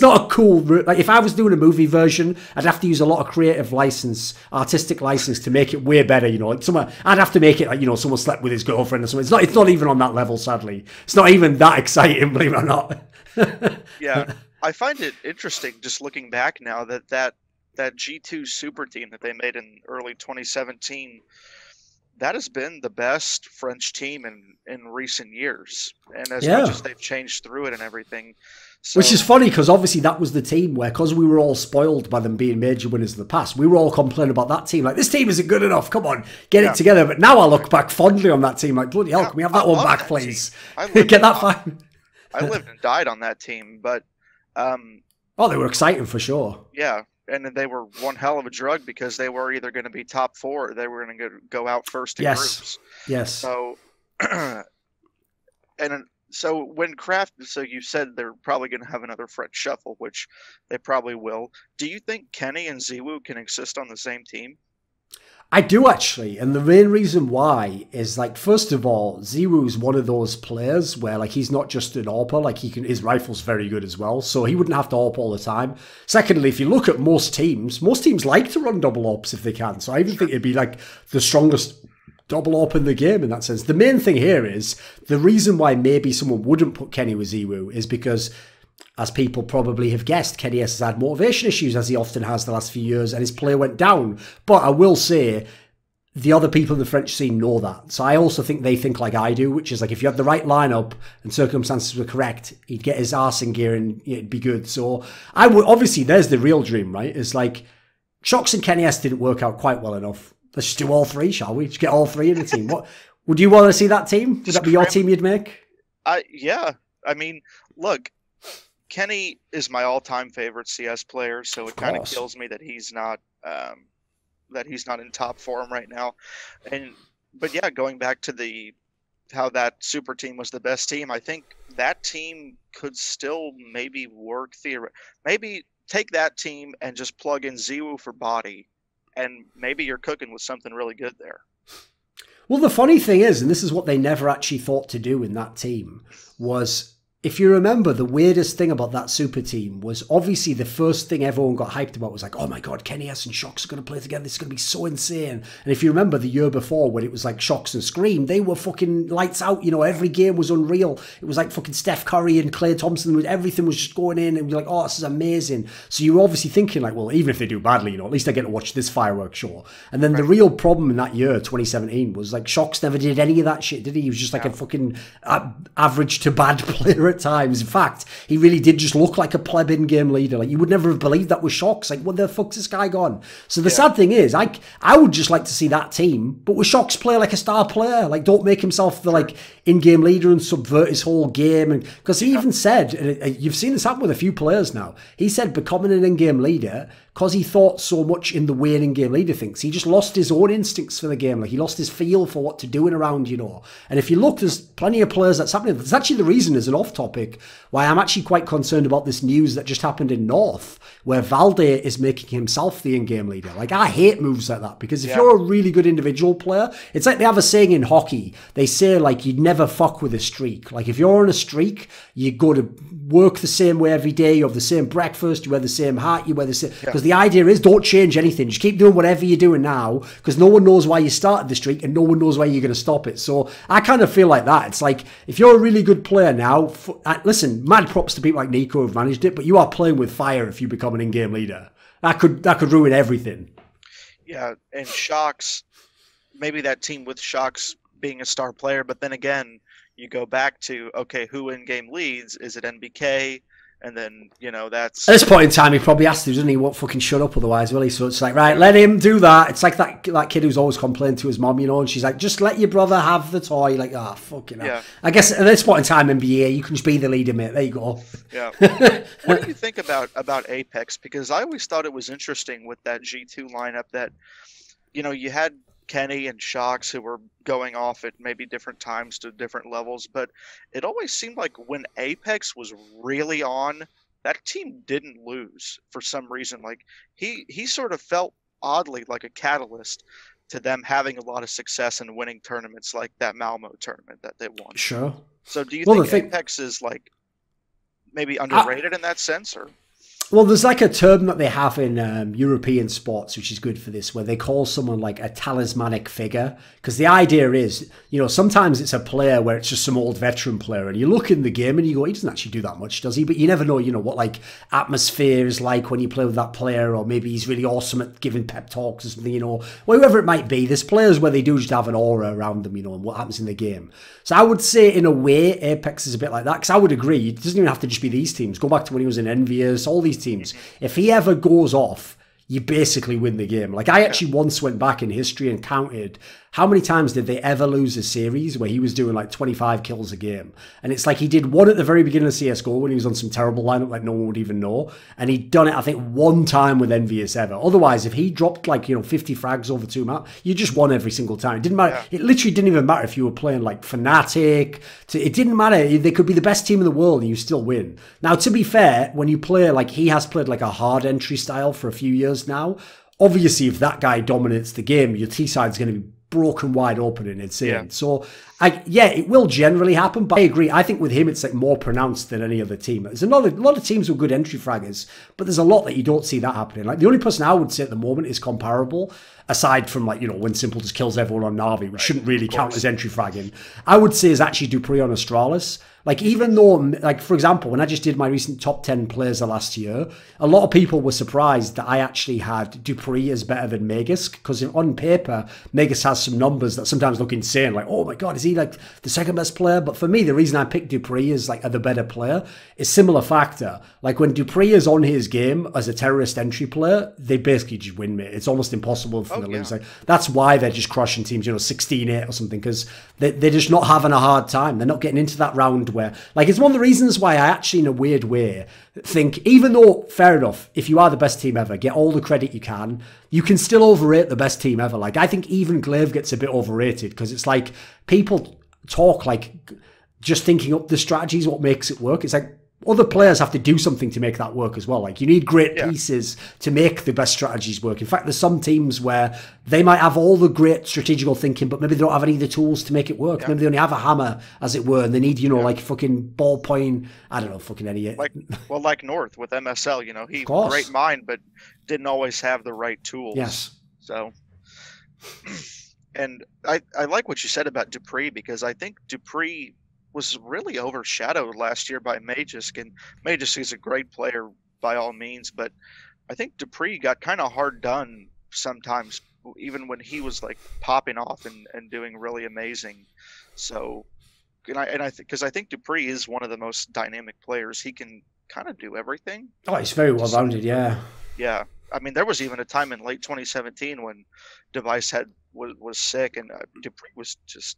not a cool, like, if I was doing a movie version, I'd have to use a lot of creative license, artistic license to make it way better, you know. Like, I'd have to make it like, you know, someone slept with his girlfriend or something. It's not even on that level, sadly. It's not even that exciting, believe it or not. Yeah. I find it interesting, just looking back now, that G2 super team that they made in early 2017, that has been the best French team in recent years. And as much as they've changed through it and everything. So, which is funny, because obviously that was the team where, because we were all spoiled by them being major winners in the past, we were all complaining about that team. Like, this team isn't good enough. Come on, get it together. But now I look back fondly on that team. Like, bloody hell, can we have that one back, please? Get that fine. I lived and died on that team, but... they were exciting for sure. Yeah, and they were one hell of a drug, because they were either going to be top 4 or they were going to go out first in groups. Yes. So, so when so you said they're probably going to have another French shuffle, which they probably will. Do you think Kenny and Ziwoo can exist on the same team? I do actually, and the main reason why is like, first of all, Ziwu's one of those players where like he's not just an AWPer, like his rifle's very good as well, so he wouldn't have to AWP all the time. Secondly, if you look at most teams like to run double AWPs if they can, so I even think it'd be like the strongest double AWP in the game in that sense. The main thing here is, the reason why maybe someone wouldn't put Kenny with Ziwu is because, as people probably have guessed, Kenny has had motivation issues, as he often has the last few years, and his play went down. But I will say, the other people in the French scene know that. So I also think they think like I do, which is like, if you had the right lineup and circumstances were correct, he'd get his arse in gear and it'd be good. So I would, obviously, there's the real dream, right? It's like, Shox and Kenny S didn't work out quite well enough. Let's just do all three, shall we? Just get all three in the team. What would you want to see that team? Would that be your team you'd make? Yeah. I mean, look, Kenny is my all-time favorite CS player, so it kind of kills me that he's not in top form right now. But yeah, going back to how that super team was the best team, I think that team could still maybe work maybe take that team and just plug in Ziwu for body, and maybe you're cooking with something really good there. Well, the funny thing is, and this is what they never actually thought to do in that team, was, if you remember, the weirdest thing about that super team was, obviously the first thing everyone got hyped about was like, oh my god, Kenny S and Shox are going to play together, this is going to be so insane. And if you remember the year before, when it was like Shox and Scream, they were fucking lights out, you know, every game was unreal. It was like fucking Steph Curry and Klay Thompson, everything was just going in, and you're like, oh, this is amazing. So you were obviously thinking like, well, even if they do badly, you know, at least I get to watch this fireworks show. And then the real problem in that year, 2017, was like, Shox never did any of that shit, did he? He was just like a fucking average to bad player at times. In fact, he really did just look like a pleb in-game leader. Like, you would never have believed that was Shox. Like, what the fuck's this guy gone? So the sad thing is, I would just like to see that team, but with Shox play like a star player. Like, don't make himself the like in-game leader and subvert his whole game. And because he even said, and you've seen this happen with a few players now, he said becoming an in-game leader, because he thought so much in the way an in-game leader thinks, he just lost his own instincts for the game. Like, he lost his feel for what to do in around, you know. And if you look, there's plenty of players that's happening. That's actually the reason, as an off-topic, why I'm actually quite concerned about this news that just happened in North, where Valde is making himself the in-game leader. Like, I hate moves like that, because if you're a really good individual player, it's like they have a saying in hockey. They say, like, you'd never fuck with a streak. Like, if you're on a streak, you go to work the same way every day, you have the same breakfast, you wear the same hat, you wear the same... Because the idea is, don't change anything. Just keep doing whatever you're doing now, because no one knows why you started the streak and no one knows why you're going to stop it. So I kind of feel like that. It's like, if you're a really good player now, listen, mad props to people like Nico who've managed it, but you are playing with fire if you become an in-game leader. That could ruin everything. Yeah, and Shox, maybe that team with Shox being a star player, but then again, you go back to, okay, who in-game leads? Is it NBK? And then, you know, that's... At this point in time, he probably has to, doesn't he? He won't fucking shut up otherwise, will he? So it's like, right, let him do that. It's like that kid who's always complained to his mom, you know, and she's like, just let your brother have the toy. Like, ah, fucking hell. I guess at this point in time, NBA, you can just be the leader, mate. There you go. Yeah. What do you think about Apex? Because I always thought it was interesting with that G2 lineup that, you know, you had Kenny and Shox who were going off at maybe different times to different levels, but it always seemed like when Apex was really on, that team didn't lose for some reason. Like, he sort of felt oddly like a catalyst to them having a lot of success and winning tournaments, like that Malmo tournament that they won. Sure. So do you think Apex is like maybe underrated in that sense, or? Well, there's like a term that they have in European sports, which is good for this, where they call someone like a talismanic figure. Because the idea is, you know, sometimes it's a player where it's just some old veteran player, and you look in the game and you go, he doesn't actually do that much, does he? But you never know, you know, what like atmosphere is like when you play with that player, or maybe he's really awesome at giving pep talks or something, you know, whoever it might be. There's players where they do just have an aura around them, you know, and what happens in the game. So I would say, in a way, Apex is a bit like that, because I would agree, it doesn't even have to just be these teams. Go back to when he was in Envious, all these teams. If he ever goes off, you basically win the game. Like, I actually once went back in history and counted how many times did they ever lose a series where he was doing like 25 kills a game. And it's like he did one at the very beginning of CSGO when he was on some terrible lineup like no one would even know. And he'd done it, I think, one time with Envious ever. Otherwise, if he dropped like, you know, 50 frags over 2 maps, you just won every single time. It didn't matter. It literally didn't even matter if you were playing like Fnatic. It didn't matter. They could be the best team in the world and you still win. Now, to be fair, when you play, like, he has played like a hard entry style for a few years now. obviously if that guy dominates the game, your T side's going to be broken wide open and insane. Yeah. So it will generally happen, but I agree. I think with him it's like more pronounced than any other team. There's a lot of teams with good entry fraggers, but there's a lot that you don't see that happening. Like the only person I would say at the moment is comparable, aside from like, you know, when Simple just kills everyone on Na'Vi, which shouldn't really count as entry fragging, I would say is actually dupreeh on Astralis. Like, even though, like, for example, when I just did my recent top 10 players of last year, a lot of people were surprised that I actually had dupreeh as better than Magus, because on paper, Magus has some numbers that sometimes look insane. Like, oh my God, is he like the second best player? But for me, the reason I picked dupreeh as like the better player is similar factor. Like, when dupreeh is on his game as a terrorist entry player, they basically just win, mate. It's almost impossible for them to lose. Like, that's why they're just crushing teams, you know, 16-8 or something, because they're just not having a hard time. They're not getting into that round where, like, it's one of the reasons why I actually, in a weird way, think, even though, fair enough, if you are the best team ever, get all the credit you can still overrate the best team ever. Like, I think even Glaive gets a bit overrated, because it's like, people talk like just thinking up the strategies, what makes it work. It's like, other players have to do something to make that work as well. Like, you need great pieces to make the best strategies work. In fact, there's some teams where they might have all the great strategical thinking, but maybe they don't have any of the tools to make it work. Maybe they only have a hammer, as it were, and they need, you know, like fucking ballpoint, I don't know, fucking any. Like North with MSL, you know, he great mind, but didn't always have the right tools. Yes. So, and I like what you said about dupreeh, because I think dupreeh was really overshadowed last year by Magisk, and Magisk is a great player by all means, but I think dupreeh got kind of hard done sometimes, even when he was like popping off and doing really amazing. So, because I think dupreeh is one of the most dynamic players. He can kind of do everything. Oh, he's very well rounded, yeah. Yeah, I mean, there was even a time in late 2017 when Device was sick, and dupreeh was just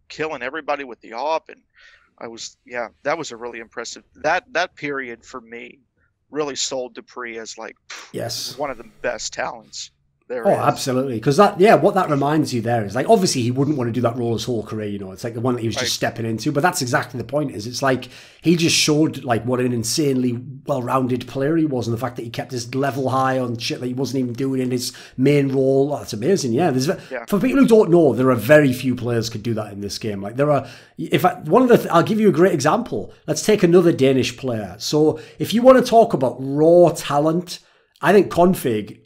killing everybody with the op, and that was a really impressive, that period for me really sold dupreeh as like one of the best talents there is. Absolutely, because what that reminds you there is, like, obviously he wouldn't want to do that role his whole career, you know, it's like the one that he was just stepping into, but that's exactly the point. Is it's like he just showed like what an insanely well-rounded player he was, and the fact that he kept his level high on shit that he wasn't even doing in his main role. That's amazing. For people who don't know, there are very few players could do that in this game. Like, there are, I'll give you a great example. Let's take another Danish player. So if you want to talk about raw talent, I think Config,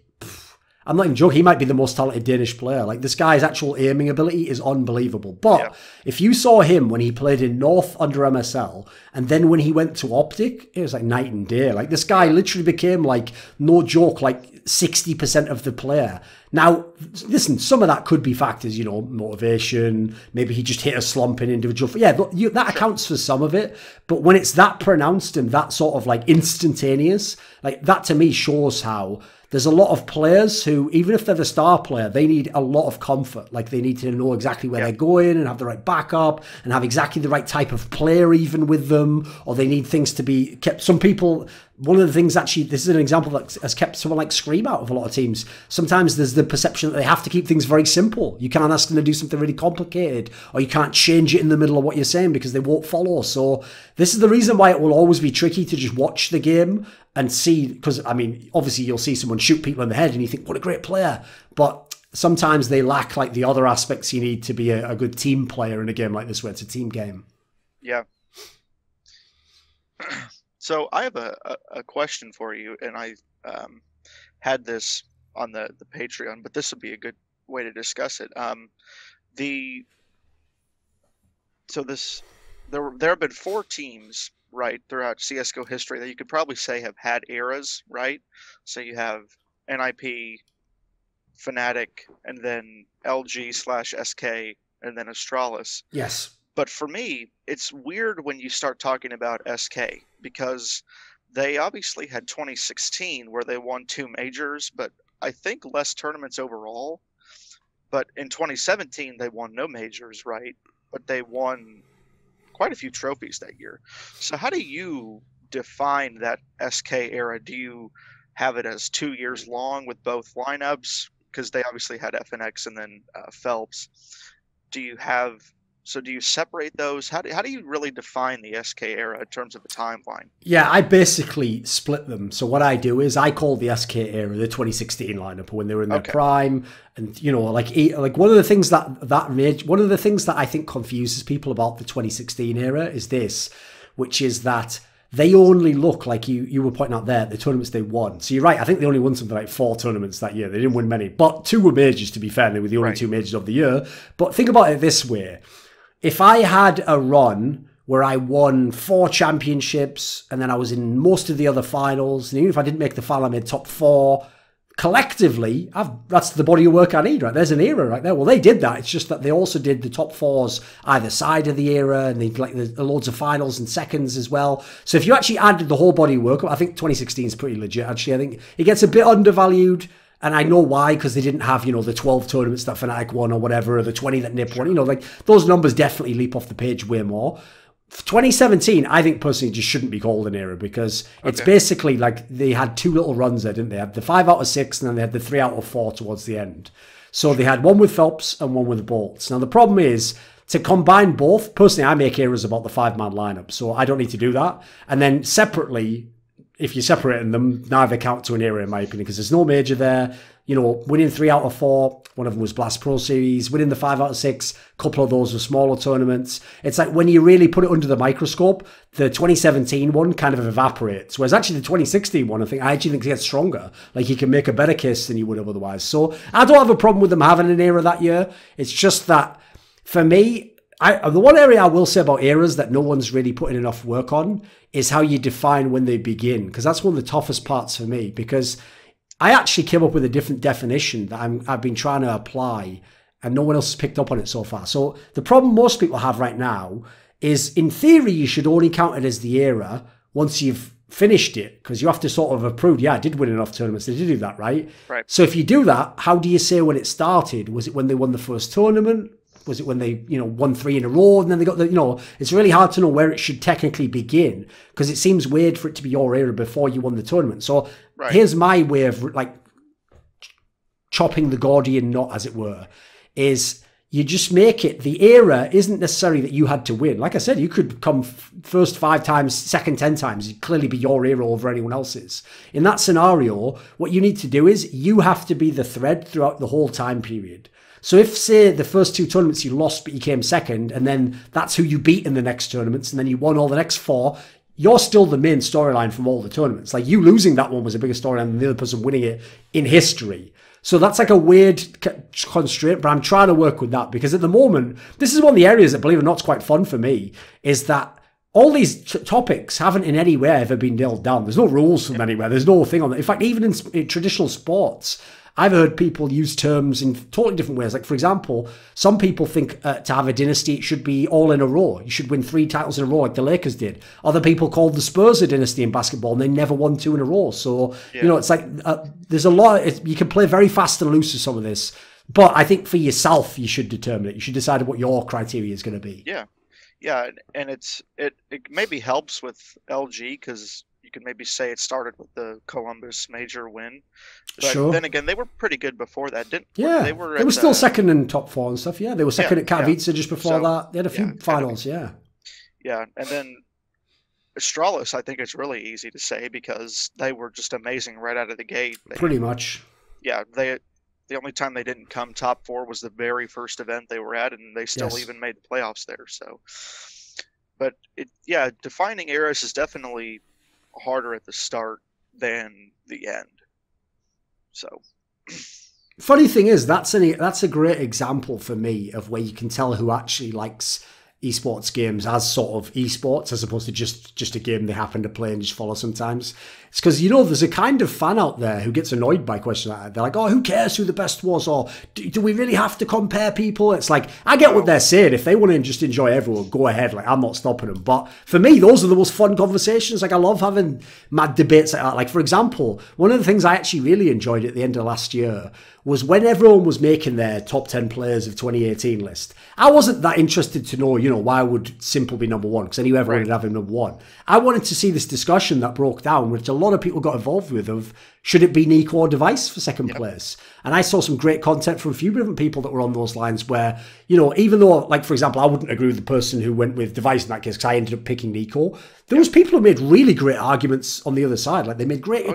I'm not even joking, he might be the most talented Danish player. Like, this guy's actual aiming ability is unbelievable. But if you saw him when he played in North under MSL, and then when he went to Optic, it was like night and day. Like, this guy literally became, like, no joke, like 60% of the player. Now, listen, some of that could be factors, you know, motivation, maybe he just hit a slump in individual. That accounts for some of it. But when it's that pronounced and that sort of, like, instantaneous, like, that to me shows how there's a lot of players who, even if they're the star player, they need a lot of comfort. Like, they need to know exactly where they're going and have the right backup and have exactly the right type of player even with them, or they need things to be kept. Some people, one of the things, actually, this is an example that has kept someone like Scream out of a lot of teams. Sometimes there's the perception that they have to keep things very simple. You can't ask them to do something really complicated, or you can't change it in the middle of what you're saying because they won't follow. So this is the reason why it will always be tricky to just watch the game and see, because, I mean, obviously you'll see someone shoot people in the head and you think, what a great player. But sometimes they lack, like, the other aspects you need to be a good team player in a game like this, where it's a team game. Yeah. So I have a question for you, and I had this on the Patreon, but this would be a good way to discuss it. There have been 4 teams, right, throughout CSGO history that you could probably say have had eras, right? So you have NIP, Fnatic, and then LG/SK, and then Astralis. Yes. But for me, it's weird when you start talking about SK, because they obviously had 2016 where they won 2 majors, but I think less tournaments overall. But in 2017, they won no majors, right? But they won quite a few trophies that year. So how do you define that SK era? Do you have it as 2 years long with both lineups? Because they obviously had FNX and then Phelps. Do you have So do you separate those? How do you really define the SK era in terms of a timeline? Yeah, I basically split them. So what I do is I call the SK era the 2016 lineup when they were in their prime, and you know, like one of the things one of the things that I think confuses people about the 2016 era is this, which is that they only look like you were pointing out there, the tournaments they won. So you're right, I think they only won something like 4 tournaments that year. They didn't win many, but 2 were majors, to be fair. They were the only 2 majors of the year. But think about it this way. If I had a run where I won 4 championships and then I was in most of the other finals, and even if I didn't make the final, I made top 4, collectively, that's the body of work I need, right? There's an era right there. Well, they did that. It's just that they also did the top 4s either side of the era, and they like the loads of finals and seconds as well. So if you actually added the whole body of work, I think 2016 is pretty legit, actually. I think it gets a bit undervalued. And I know why, because they didn't have, you know, the 12 tournaments that Fnatic won or whatever, or the 20 that Nip won. You know, like those numbers definitely leap off the page way more. 2017, I think personally just shouldn't be called an era, because it's basically like they had 2 little runs there, didn't they? They had the 5 out of 6, and then they had the 3 out of 4 towards the end. So they had one with Phelps and one with Bolts. Now the problem is, to combine both, personally I make eras about the 5-man lineup, so I don't need to do that. And then separately, if you're separating them, neither count to an era, in my opinion, because there's no major there. You know, winning 3 out of 4, one of them was Blast Pro Series, winning the 5 out of 6, a couple of those were smaller tournaments. It's like when you really put it under the microscope, the 2017 one kind of evaporates. Whereas actually the 2016 one, I actually think it gets stronger. Like you can make a better case than you would have otherwise. So I don't have a problem with them having an era that year. It's just that for me, the one area I will say about eras that no one's really putting enough work on is how you define when they begin, because that's one of the toughest parts for me, because I actually came up with a different definition that I've been trying to apply, and no one else has picked up on it so far. So the problem most people have right now is, in theory, you should only count it as the era once you've finished it, because you have to sort of have proved, yeah, I did win enough tournaments. They did do that, right? Right. So if you do that, how do you say when it started? Was it when they won the first tournament? Was it when they, you know, won 3 in a row and then they got the, you know, it's really hard to know where it should technically begin, because it seems weird for it to be your era before you won the tournament. So here's my way of like chopping the Gordian knot, as it were, is you just make it, the era isn't necessarily that you had to win. Like I said, you could come first 5 times, second 10 times. It'd clearly be your era over anyone else's. In that scenario, what you need to do is you have to be the thread throughout the whole time period. So if, say, the first 2 tournaments you lost but you came second, and then that's who you beat in the next tournaments, and then you won all the next 4, you're still the main storyline from all the tournaments. Like, you losing that one was a bigger storyline than the other person winning it in history. So that's like a weird constraint, but I'm trying to work with that, because at the moment, this is one of the areas that, believe it or not, is quite fun for me, is that all these topics haven't in any way ever been nailed down. There's no rules from anywhere. There's no thing on that. In fact, even in traditional sports, I've heard people use terms in totally different ways. Like, for example, some people think to have a dynasty, it should be all in a row. You should win 3 titles in a row like the Lakers did. Other people called the Spurs a dynasty in basketball, and they never won 2 in a row. So, you know, it's like there's a lot. You can play very fast and loose with some of this. But I think for yourself, you should determine it. You should decide what your criteria is going to be. Yeah. Yeah, and it maybe helps with LG, because you can maybe say it started with the Columbus major win. But then again, they were pretty good before that, didn't they? Yeah, they were still second in top 4 and stuff. Yeah, they were second at Katowice just before that. They had a few finals, Yeah, and then Astralis, I think it's really easy to say, because they were just amazing right out of the gate. Pretty much. Yeah, the only time they didn't come top 4 was the very first event they were at, and they still even made the playoffs there. So, but defining eras is definitely harder at the start than the end. So, funny thing is, that's a great example for me of where you can tell who actually likes esports games as sort of esports, as opposed to just a game they happen to play and just follow sometimes. It's because, you know, there's a kind of fan out there who gets annoyed by questions like that. They're like, oh, who cares who the best was? Or do we really have to compare people? It's like, I get what they're saying. If they want to just enjoy everyone, go ahead. Like, I'm not stopping them. But for me, those are the most fun conversations. Like, I love having mad debates like that. Like, for example, one of the things I actually really enjoyed at the end of last year was when everyone was making their top 10 players of 2018 list, I wasn't that interested to know, you know, why would Simple be number one? Because I knew everyone would have him number one. I wanted to see this discussion that broke down, which a lot of people got involved with, of should it be Nico or Device for second place? And I saw some great content from a few different people that were on those lines where, you know, even though, like, for example, I wouldn't agree with the person who went with Device in that case because I ended up picking Nico, there was people who made really great arguments on the other side. Like, they made great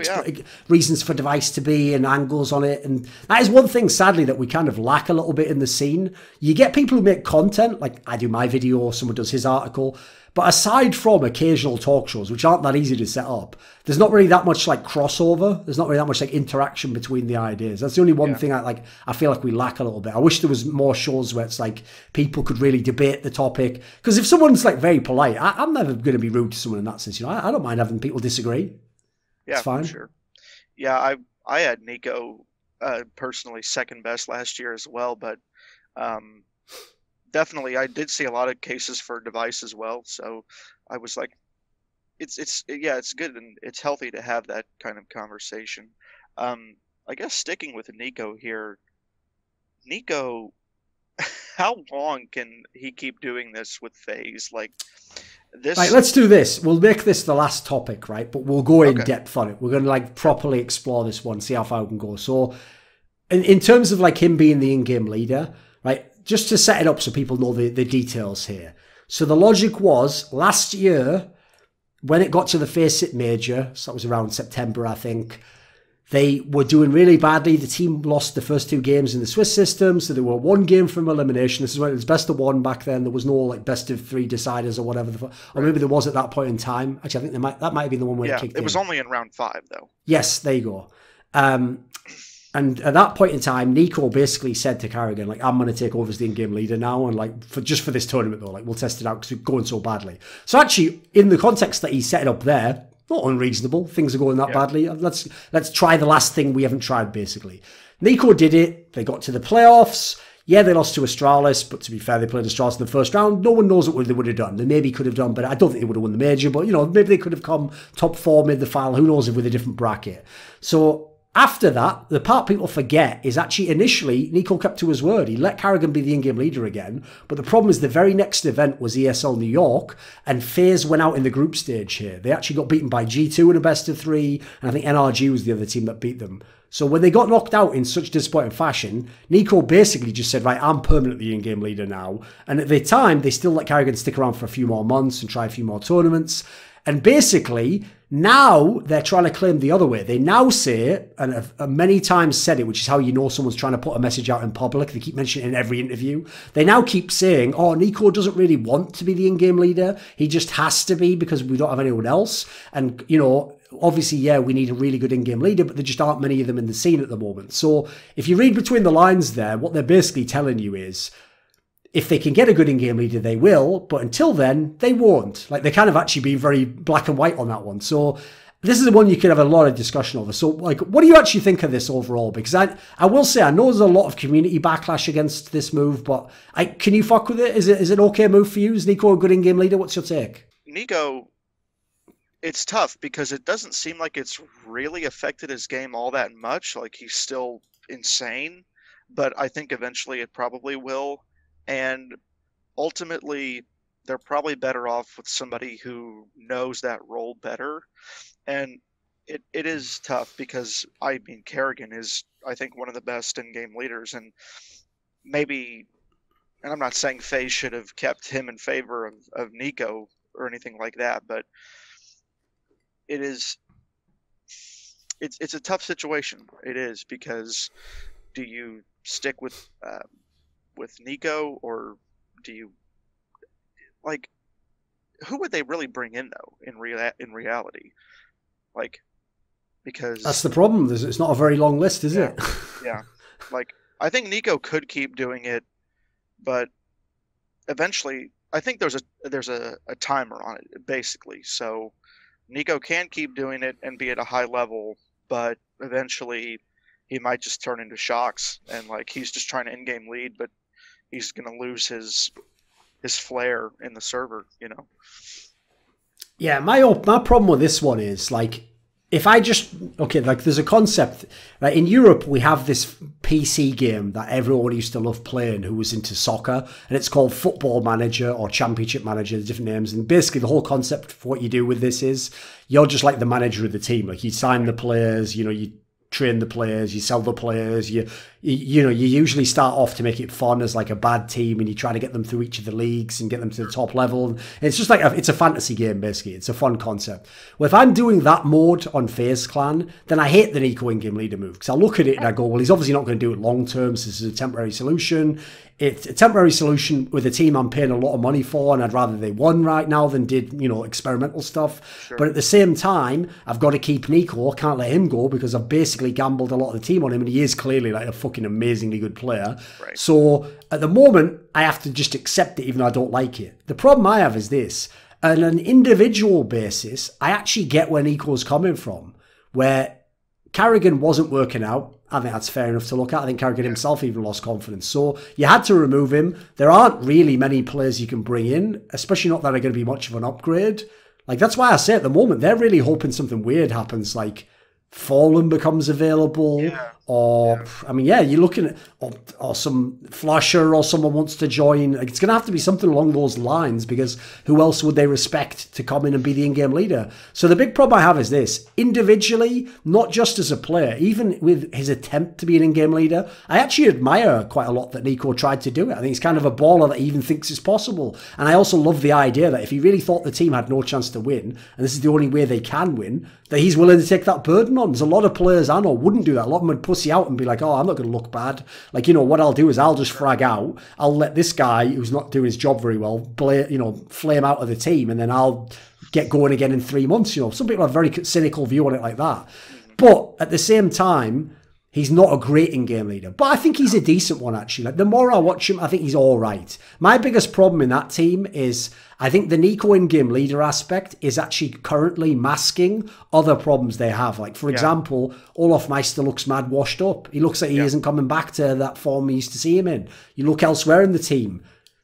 reasons for Device to be and angles on it. And that is one thing, sadly, that we kind of lack a little bit in the scene. You get people who make content, like I do my video or someone does his article, but aside from occasional talk shows, which aren't that easy to set up, there's not really that much like crossover. There's not really that much like interaction between the ideas. That's the only one thing I feel like we lack a little bit. I wish there was more shows where it's like people could really debate the topic. Because if someone's like very polite, I'm never going to be rude to someone in that sense. You know, I don't mind having people disagree. Yeah, it's fine. For sure. Yeah, I had Nico personally second best last year as well, but definitely I did see a lot of cases for Device as well. So I was like, it's good and it's healthy to have that kind of conversation. I guess sticking with Nico here, Nico, how long can he keep doing this with FaZe? Like this. Right, let's do this. We'll make this the last topic, right? But we'll go in depth on it. We're going to like properly explore this one, see how far we can go. So in terms of like him being the in-game leader, right? Just to set it up so people know the details here. So the logic was last year, when it got to the Face-It Major, so that was around September, I think, they were doing really badly. The team lost the first 2 games in the Swiss system, so they were 1 game from elimination. This is when it was best of 1 back then. There was no like best of 3 deciders or whatever. Or maybe there was at that point in time. Actually, I think that might have been the one where it kicked in. It was only in round 5, though. Yes, there you go. And at that point in time, Nico basically said to Carrigan, like, I'm going to take over as the in-game leader now. And like, just for this tournament though, like we'll test it out because we're going so badly. So actually, in the context that he set it up there, not unreasonable. Things are going that badly. Let's try the last thing we haven't tried, basically. Nico did it. They got to the playoffs. Yeah, they lost to Astralis, but to be fair, they played Astralis in the first round. No one knows what they would have done. They maybe could have done, but I don't think they would have won the major. But, you know, maybe they could have come top 4 mid the final. Who knows if with a different bracket. So after that, the part people forget is actually initially Nico kept to his word. He let Carrigan be the in-game leader again. But the problem is the very next event was ESL New York, and FaZe went out in the group stage here. They actually got beaten by G2 in a best of 3, and I think NRG was the other team that beat them. So when they got knocked out in such disappointing fashion, Nico basically just said, right, I'm permanently in-game leader now. And at the time, they still let Carrigan stick around for a few more months and try a few more tournaments. And basically, now they're trying to claim the other way. They now say, and have many times said it, which is how you know someone's trying to put a message out in public. They keep mentioning it in every interview. They now keep saying, oh, Nico doesn't really want to be the in-game leader. He just has to be because we don't have anyone else. And, you know, obviously, yeah, we need a really good in-game leader, but there just aren't many of them in the scene at the moment. So if you read between the lines there, what they're basically telling you is, if they can get a good in-game leader, they will. But until then, they won't. Like, they kind of actually be very black and white on that one. So this is the one you could have a lot of discussion over. So, like, what do you actually think of this overall? Because I will say, I know there's a lot of community backlash against this move, but can you fuck with it? Is it an okay move for you? Is Nico a good in-game leader? What's your take? Nico, it's tough because it doesn't seem like it's really affected his game all that much. Like, he's still insane, but I think eventually it probably will. And ultimately, they're probably better off with somebody who knows that role better. And it is tough because, I mean, Carrigan is, I think, one of the best in-game leaders. And maybe, and I'm not saying FaZe should have kept him in favor of Nico or anything like that, but it's a tough situation. It is, because do you stick with Nico, or do you, like, who would they really bring in though in reality? Like, because that's the problem. It's not a very long list, is it? Yeah. Like, I think Nico could keep doing it, but eventually I think there's a timer on it, basically. So Nico can keep doing it and be at a high level, but eventually he might just turn into Shocks, and like, he's just trying to in-game lead, but he's going to lose his flair in the server, you know? Yeah, my problem with this one is, like, if I just, okay, like there's a concept, right? In Europe, we have this PC game that everyone used to love playing who was into soccer, and it's called Football Manager or Championship Manager, different names. And basically the whole concept for what you do with this is you're just like the manager of the team. Like you sign the players, you know, you train the players, you sell the players, you usually start off to make it fun as like a bad team, and you try to get them through each of the leagues and get them to the top level. And it's just like it's a fantasy game, basically. It's a fun concept. Well, if I'm doing that mode on FaZe Clan, then I hate the Nico in-game leader move, because I look at it and I go, well, he's obviously not going to do it long term, so this is a temporary solution. It's a temporary solution with a team I'm paying a lot of money for, and I'd rather they won right now than did, you know, experimental stuff. Sure. But at the same time, I've got to keep Nico. I can't let him go because I've basically gambled a lot of the team on him, and he is clearly like a fucking amazingly good player. Right. So at the moment, I have to just accept it even though I don't like it. The problem I have is this. On an individual basis, I actually get where Nico's coming from, where Carrigan wasn't working out. I think that's fair enough to look at. I think Carrigan himself even lost confidence. So you had to remove him. There aren't really many players you can bring in, especially not that are going to be much of an upgrade. Like, that's why I say at the moment, they're really hoping something weird happens, like Fallen becomes available, or I mean, you're looking at or some flasher or someone wants to join. Like, it's going to have to be something along those lines, because who else would they respect to come in and be the in-game leader? So the big problem I have is this: individually, not just as a player, even with his attempt to be an in-game leader, I actually admire quite a lot that Nico tried to do it. I think he's kind of a baller that even thinks it's possible, and I also love the idea that if he really thought the team had no chance to win, and this is the only way they can win, that he's willing to take that burden on. There's a lot of players I know wouldn't do that. A lot of them would pussy out and be like, oh, I'm not going to look bad. Like, you know, what I'll do is I'll just frag out. I'll let this guy who's not doing his job very well, flame out of the team, and then I'll get going again in 3 months. You know, some people have a very cynical view on it like that. But at the same time, he's not a great in-game leader. But I think he's a decent one, actually. Like, the more I watch him, I think he's all right. My biggest problem in that team is I think the Nico in-game leader aspect is actually currently masking other problems they have. Like, for example, Olaf Meister looks mad washed up. He looks like he isn't coming back to that form we used to see him in. You look elsewhere in the team.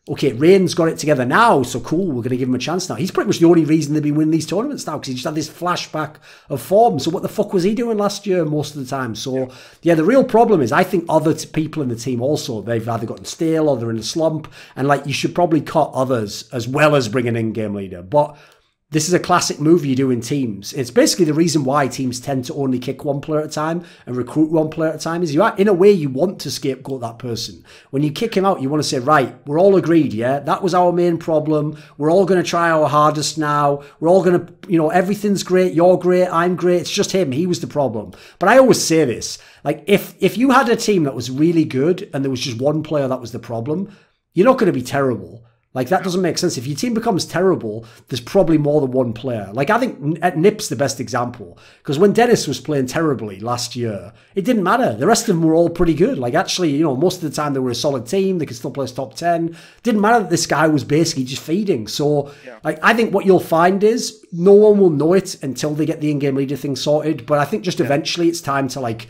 Okay, Rain's got it together now, so cool, we're going to give him a chance now. He's pretty much the only reason they've been winning these tournaments now, because he just had this flashback of form. So what the fuck was he doing last year most of the time? So, the real problem is I think other people in the team also, they've either gotten stale or they're in a slump, and like, you should probably cut others as well as bring an in-game leader. But this is a classic move you do in teams. It's basically the reason why teams tend to only kick one player at a time and recruit one player at a time, is in a way you want to scapegoat that person. When you kick him out, you want to say, right, we're all agreed, that was our main problem. We're all going to try our hardest now. We're all going to, everything's great. You're great. I'm great. It's just him. He was the problem. But I always say this, like, if you had a team that was really good and there was just one player that was the problem, you're not going to be terrible. Like, that doesn't make sense. If your team becomes terrible, there's probably more than one player. Like, I think at Nip's the best example. Because when Dennis was playing terribly last year, it didn't matter. The rest of them were all pretty good. Like, actually, most of the time they were a solid team. They could still place top 10. Didn't matter that this guy was basically just feeding. So, like, I think what you'll find is no one will know it until they get the in-game leader thing sorted. But I think just eventually it's time to, like,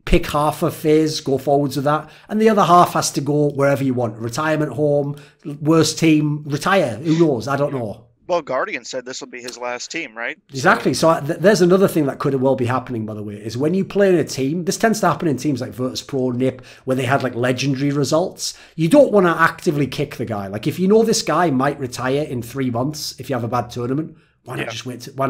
pick half of FaZe, go forwards with that, and the other half has to go wherever you want. Retirement home, worst team, retire. Who knows? I don't know. Well, Guardian said this will be his last team, right? Exactly. So there's another thing that could well be happening, by the way, is when you play in a team, this tends to happen in teams like Virtus Pro, Nip, where they had like legendary results. You don't want to actively kick the guy. Like, if you know this guy might retire in 3 months if you have a bad tournament, why not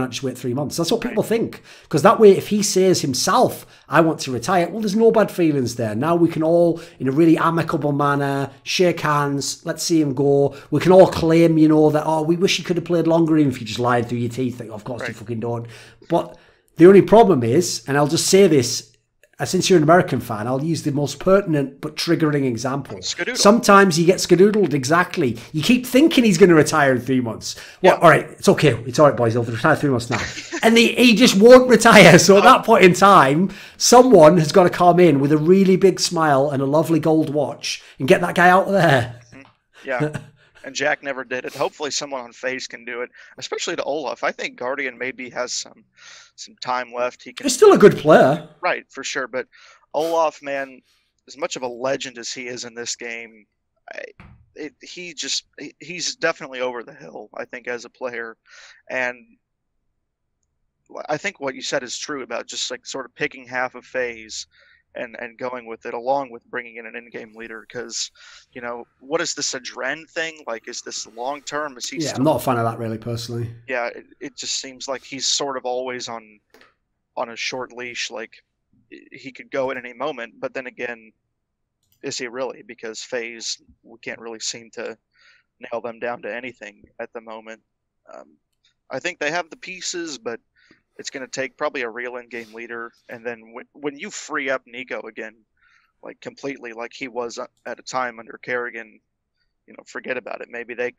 just wait 3 months? That's what people think. Because that way, if he says himself, I want to retire, well, there's no bad feelings there. Now we can all, in a really amicable manner, shake hands, let's see him go. We can all claim, that, oh, we wish you could have played longer, even if you just lied through your teeth. Like, of course you fucking don't. But the only problem is, and I'll just say this, since you're an American fan, I'll use the most pertinent but triggering example. Skadoodle. Sometimes he gets skadoodled, exactly. You keep thinking he's going to retire in 3 months. Well, all right, it's okay. It's all right, boys. He'll retire 3 months now. And he just won't retire. So at that point in time, someone has got to come in with a really big smile and a lovely gold watch and get that guy out of there. Yeah. And Jack never did it. Hopefully someone on FaZe can do it, especially to Olaf. I think Guardian maybe has some time left. He's still a good player. Right, for sure. But Olaf, man, as much of a legend as he is in this game, he's definitely over the hill, I think, as a player. And I think what you said is true about just like sort of picking half of FaZe and going with it, along with bringing in an in-game leader. Because, you know, what is this, a Dren thing? Like, is this long-term? Is he Yeah, still... I'm not a fan of that really, personally. Yeah, it just seems like he's sort of always on a short leash. Like, he could go at any moment, but then again, is he really? Because FaZe, we can't really seem to nail them down to anything at the moment. I think they have the pieces, but it's going to take probably a real in-game leader. And then when you free up Nico again, like completely, like he was at a time under Kerrigan, you know, forget about it. Maybe they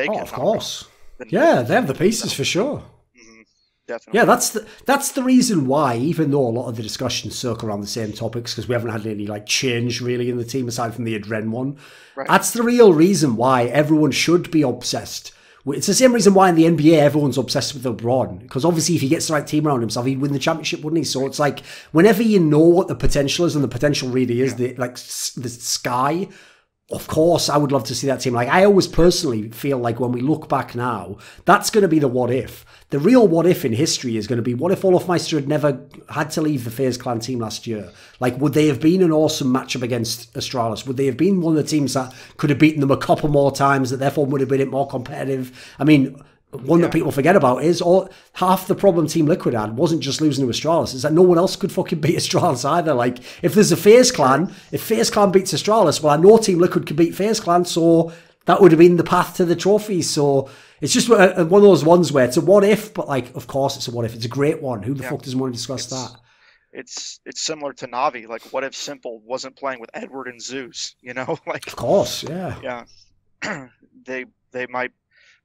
Oh, can. of course. Yeah, they have the pieces for sure. Mm-hmm. Definitely. Yeah, that's the reason why, even though a lot of the discussions circle around the same topics, because we haven't had any like change really in the team aside from the Adren one. Right. That's the real reason why everyone should be obsessed. It's the same reason why in the NBA everyone's obsessed with LeBron, because obviously if he gets the right team around himself, he'd win the championship, wouldn't he? So it's like whenever you know what the potential is, and the potential really is the sky. Of course, I would love to see that team. Like, I always personally feel like when we look back now, that's going to be the what if. The real what if in history is going to be, what if Olofmeister had never had to leave the FaZe Clan team last year? Like, would they have been an awesome matchup against Astralis? Would they have been one of the teams that could have beaten them a couple more times, that therefore would have been more competitive? I mean, one that people forget about is half the problem Team Liquid had wasn't just losing to Astralis, is that no one else could fucking beat Astralis either. Like, if there's a FaZe Clan, if FaZe Clan beats Astralis, well, I know Team Liquid could beat FaZe Clan, so that would have been the path to the trophy. So it's just one of those ones where it's a what if, but like, of course it's a what if. It's a great one. Who the fuck doesn't want to discuss that? It's similar to Navi. Like, what if Simple wasn't playing with Edward and Zeus? You know, like, of course, yeah. Yeah, they might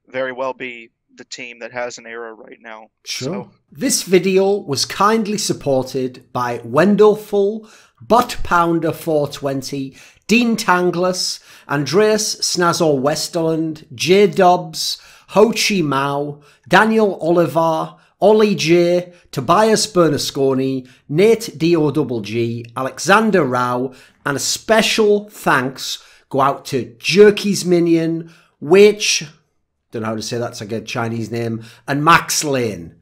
very well be the team that has an era right now. Sure. So. This video was kindly supported by Wendelful, Butt Pounder 420, Dean Tanglis, Andreas Snazore Westerlund, JDubs, Chi Mao, Daniel Olivar, OllieJ, Tobias Bernasconi, NateDOhDoubleG, Alexander Rao, and a special thanks go out to Jerky's Minion, weixz, don't know how to say that, it's like a Chinese name, and Max Laine.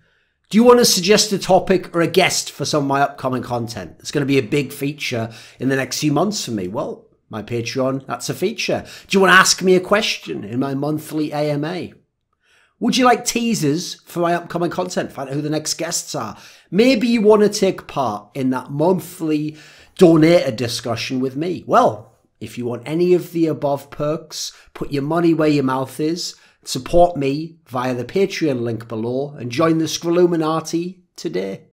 Do you want to suggest a topic or a guest for some of my upcoming content? It's going to be a big feature in the next few months for me. Well, my Patreon, that's a feature. Do you want to ask me a question in my monthly AMA? Would you like teasers for my upcoming content? Find out who the next guests are. Maybe you want to take part in that monthly donator discussion with me. Well, if you want any of the above perks, put your money where your mouth is. Support me via the Patreon link below and join the Scrilluminati today.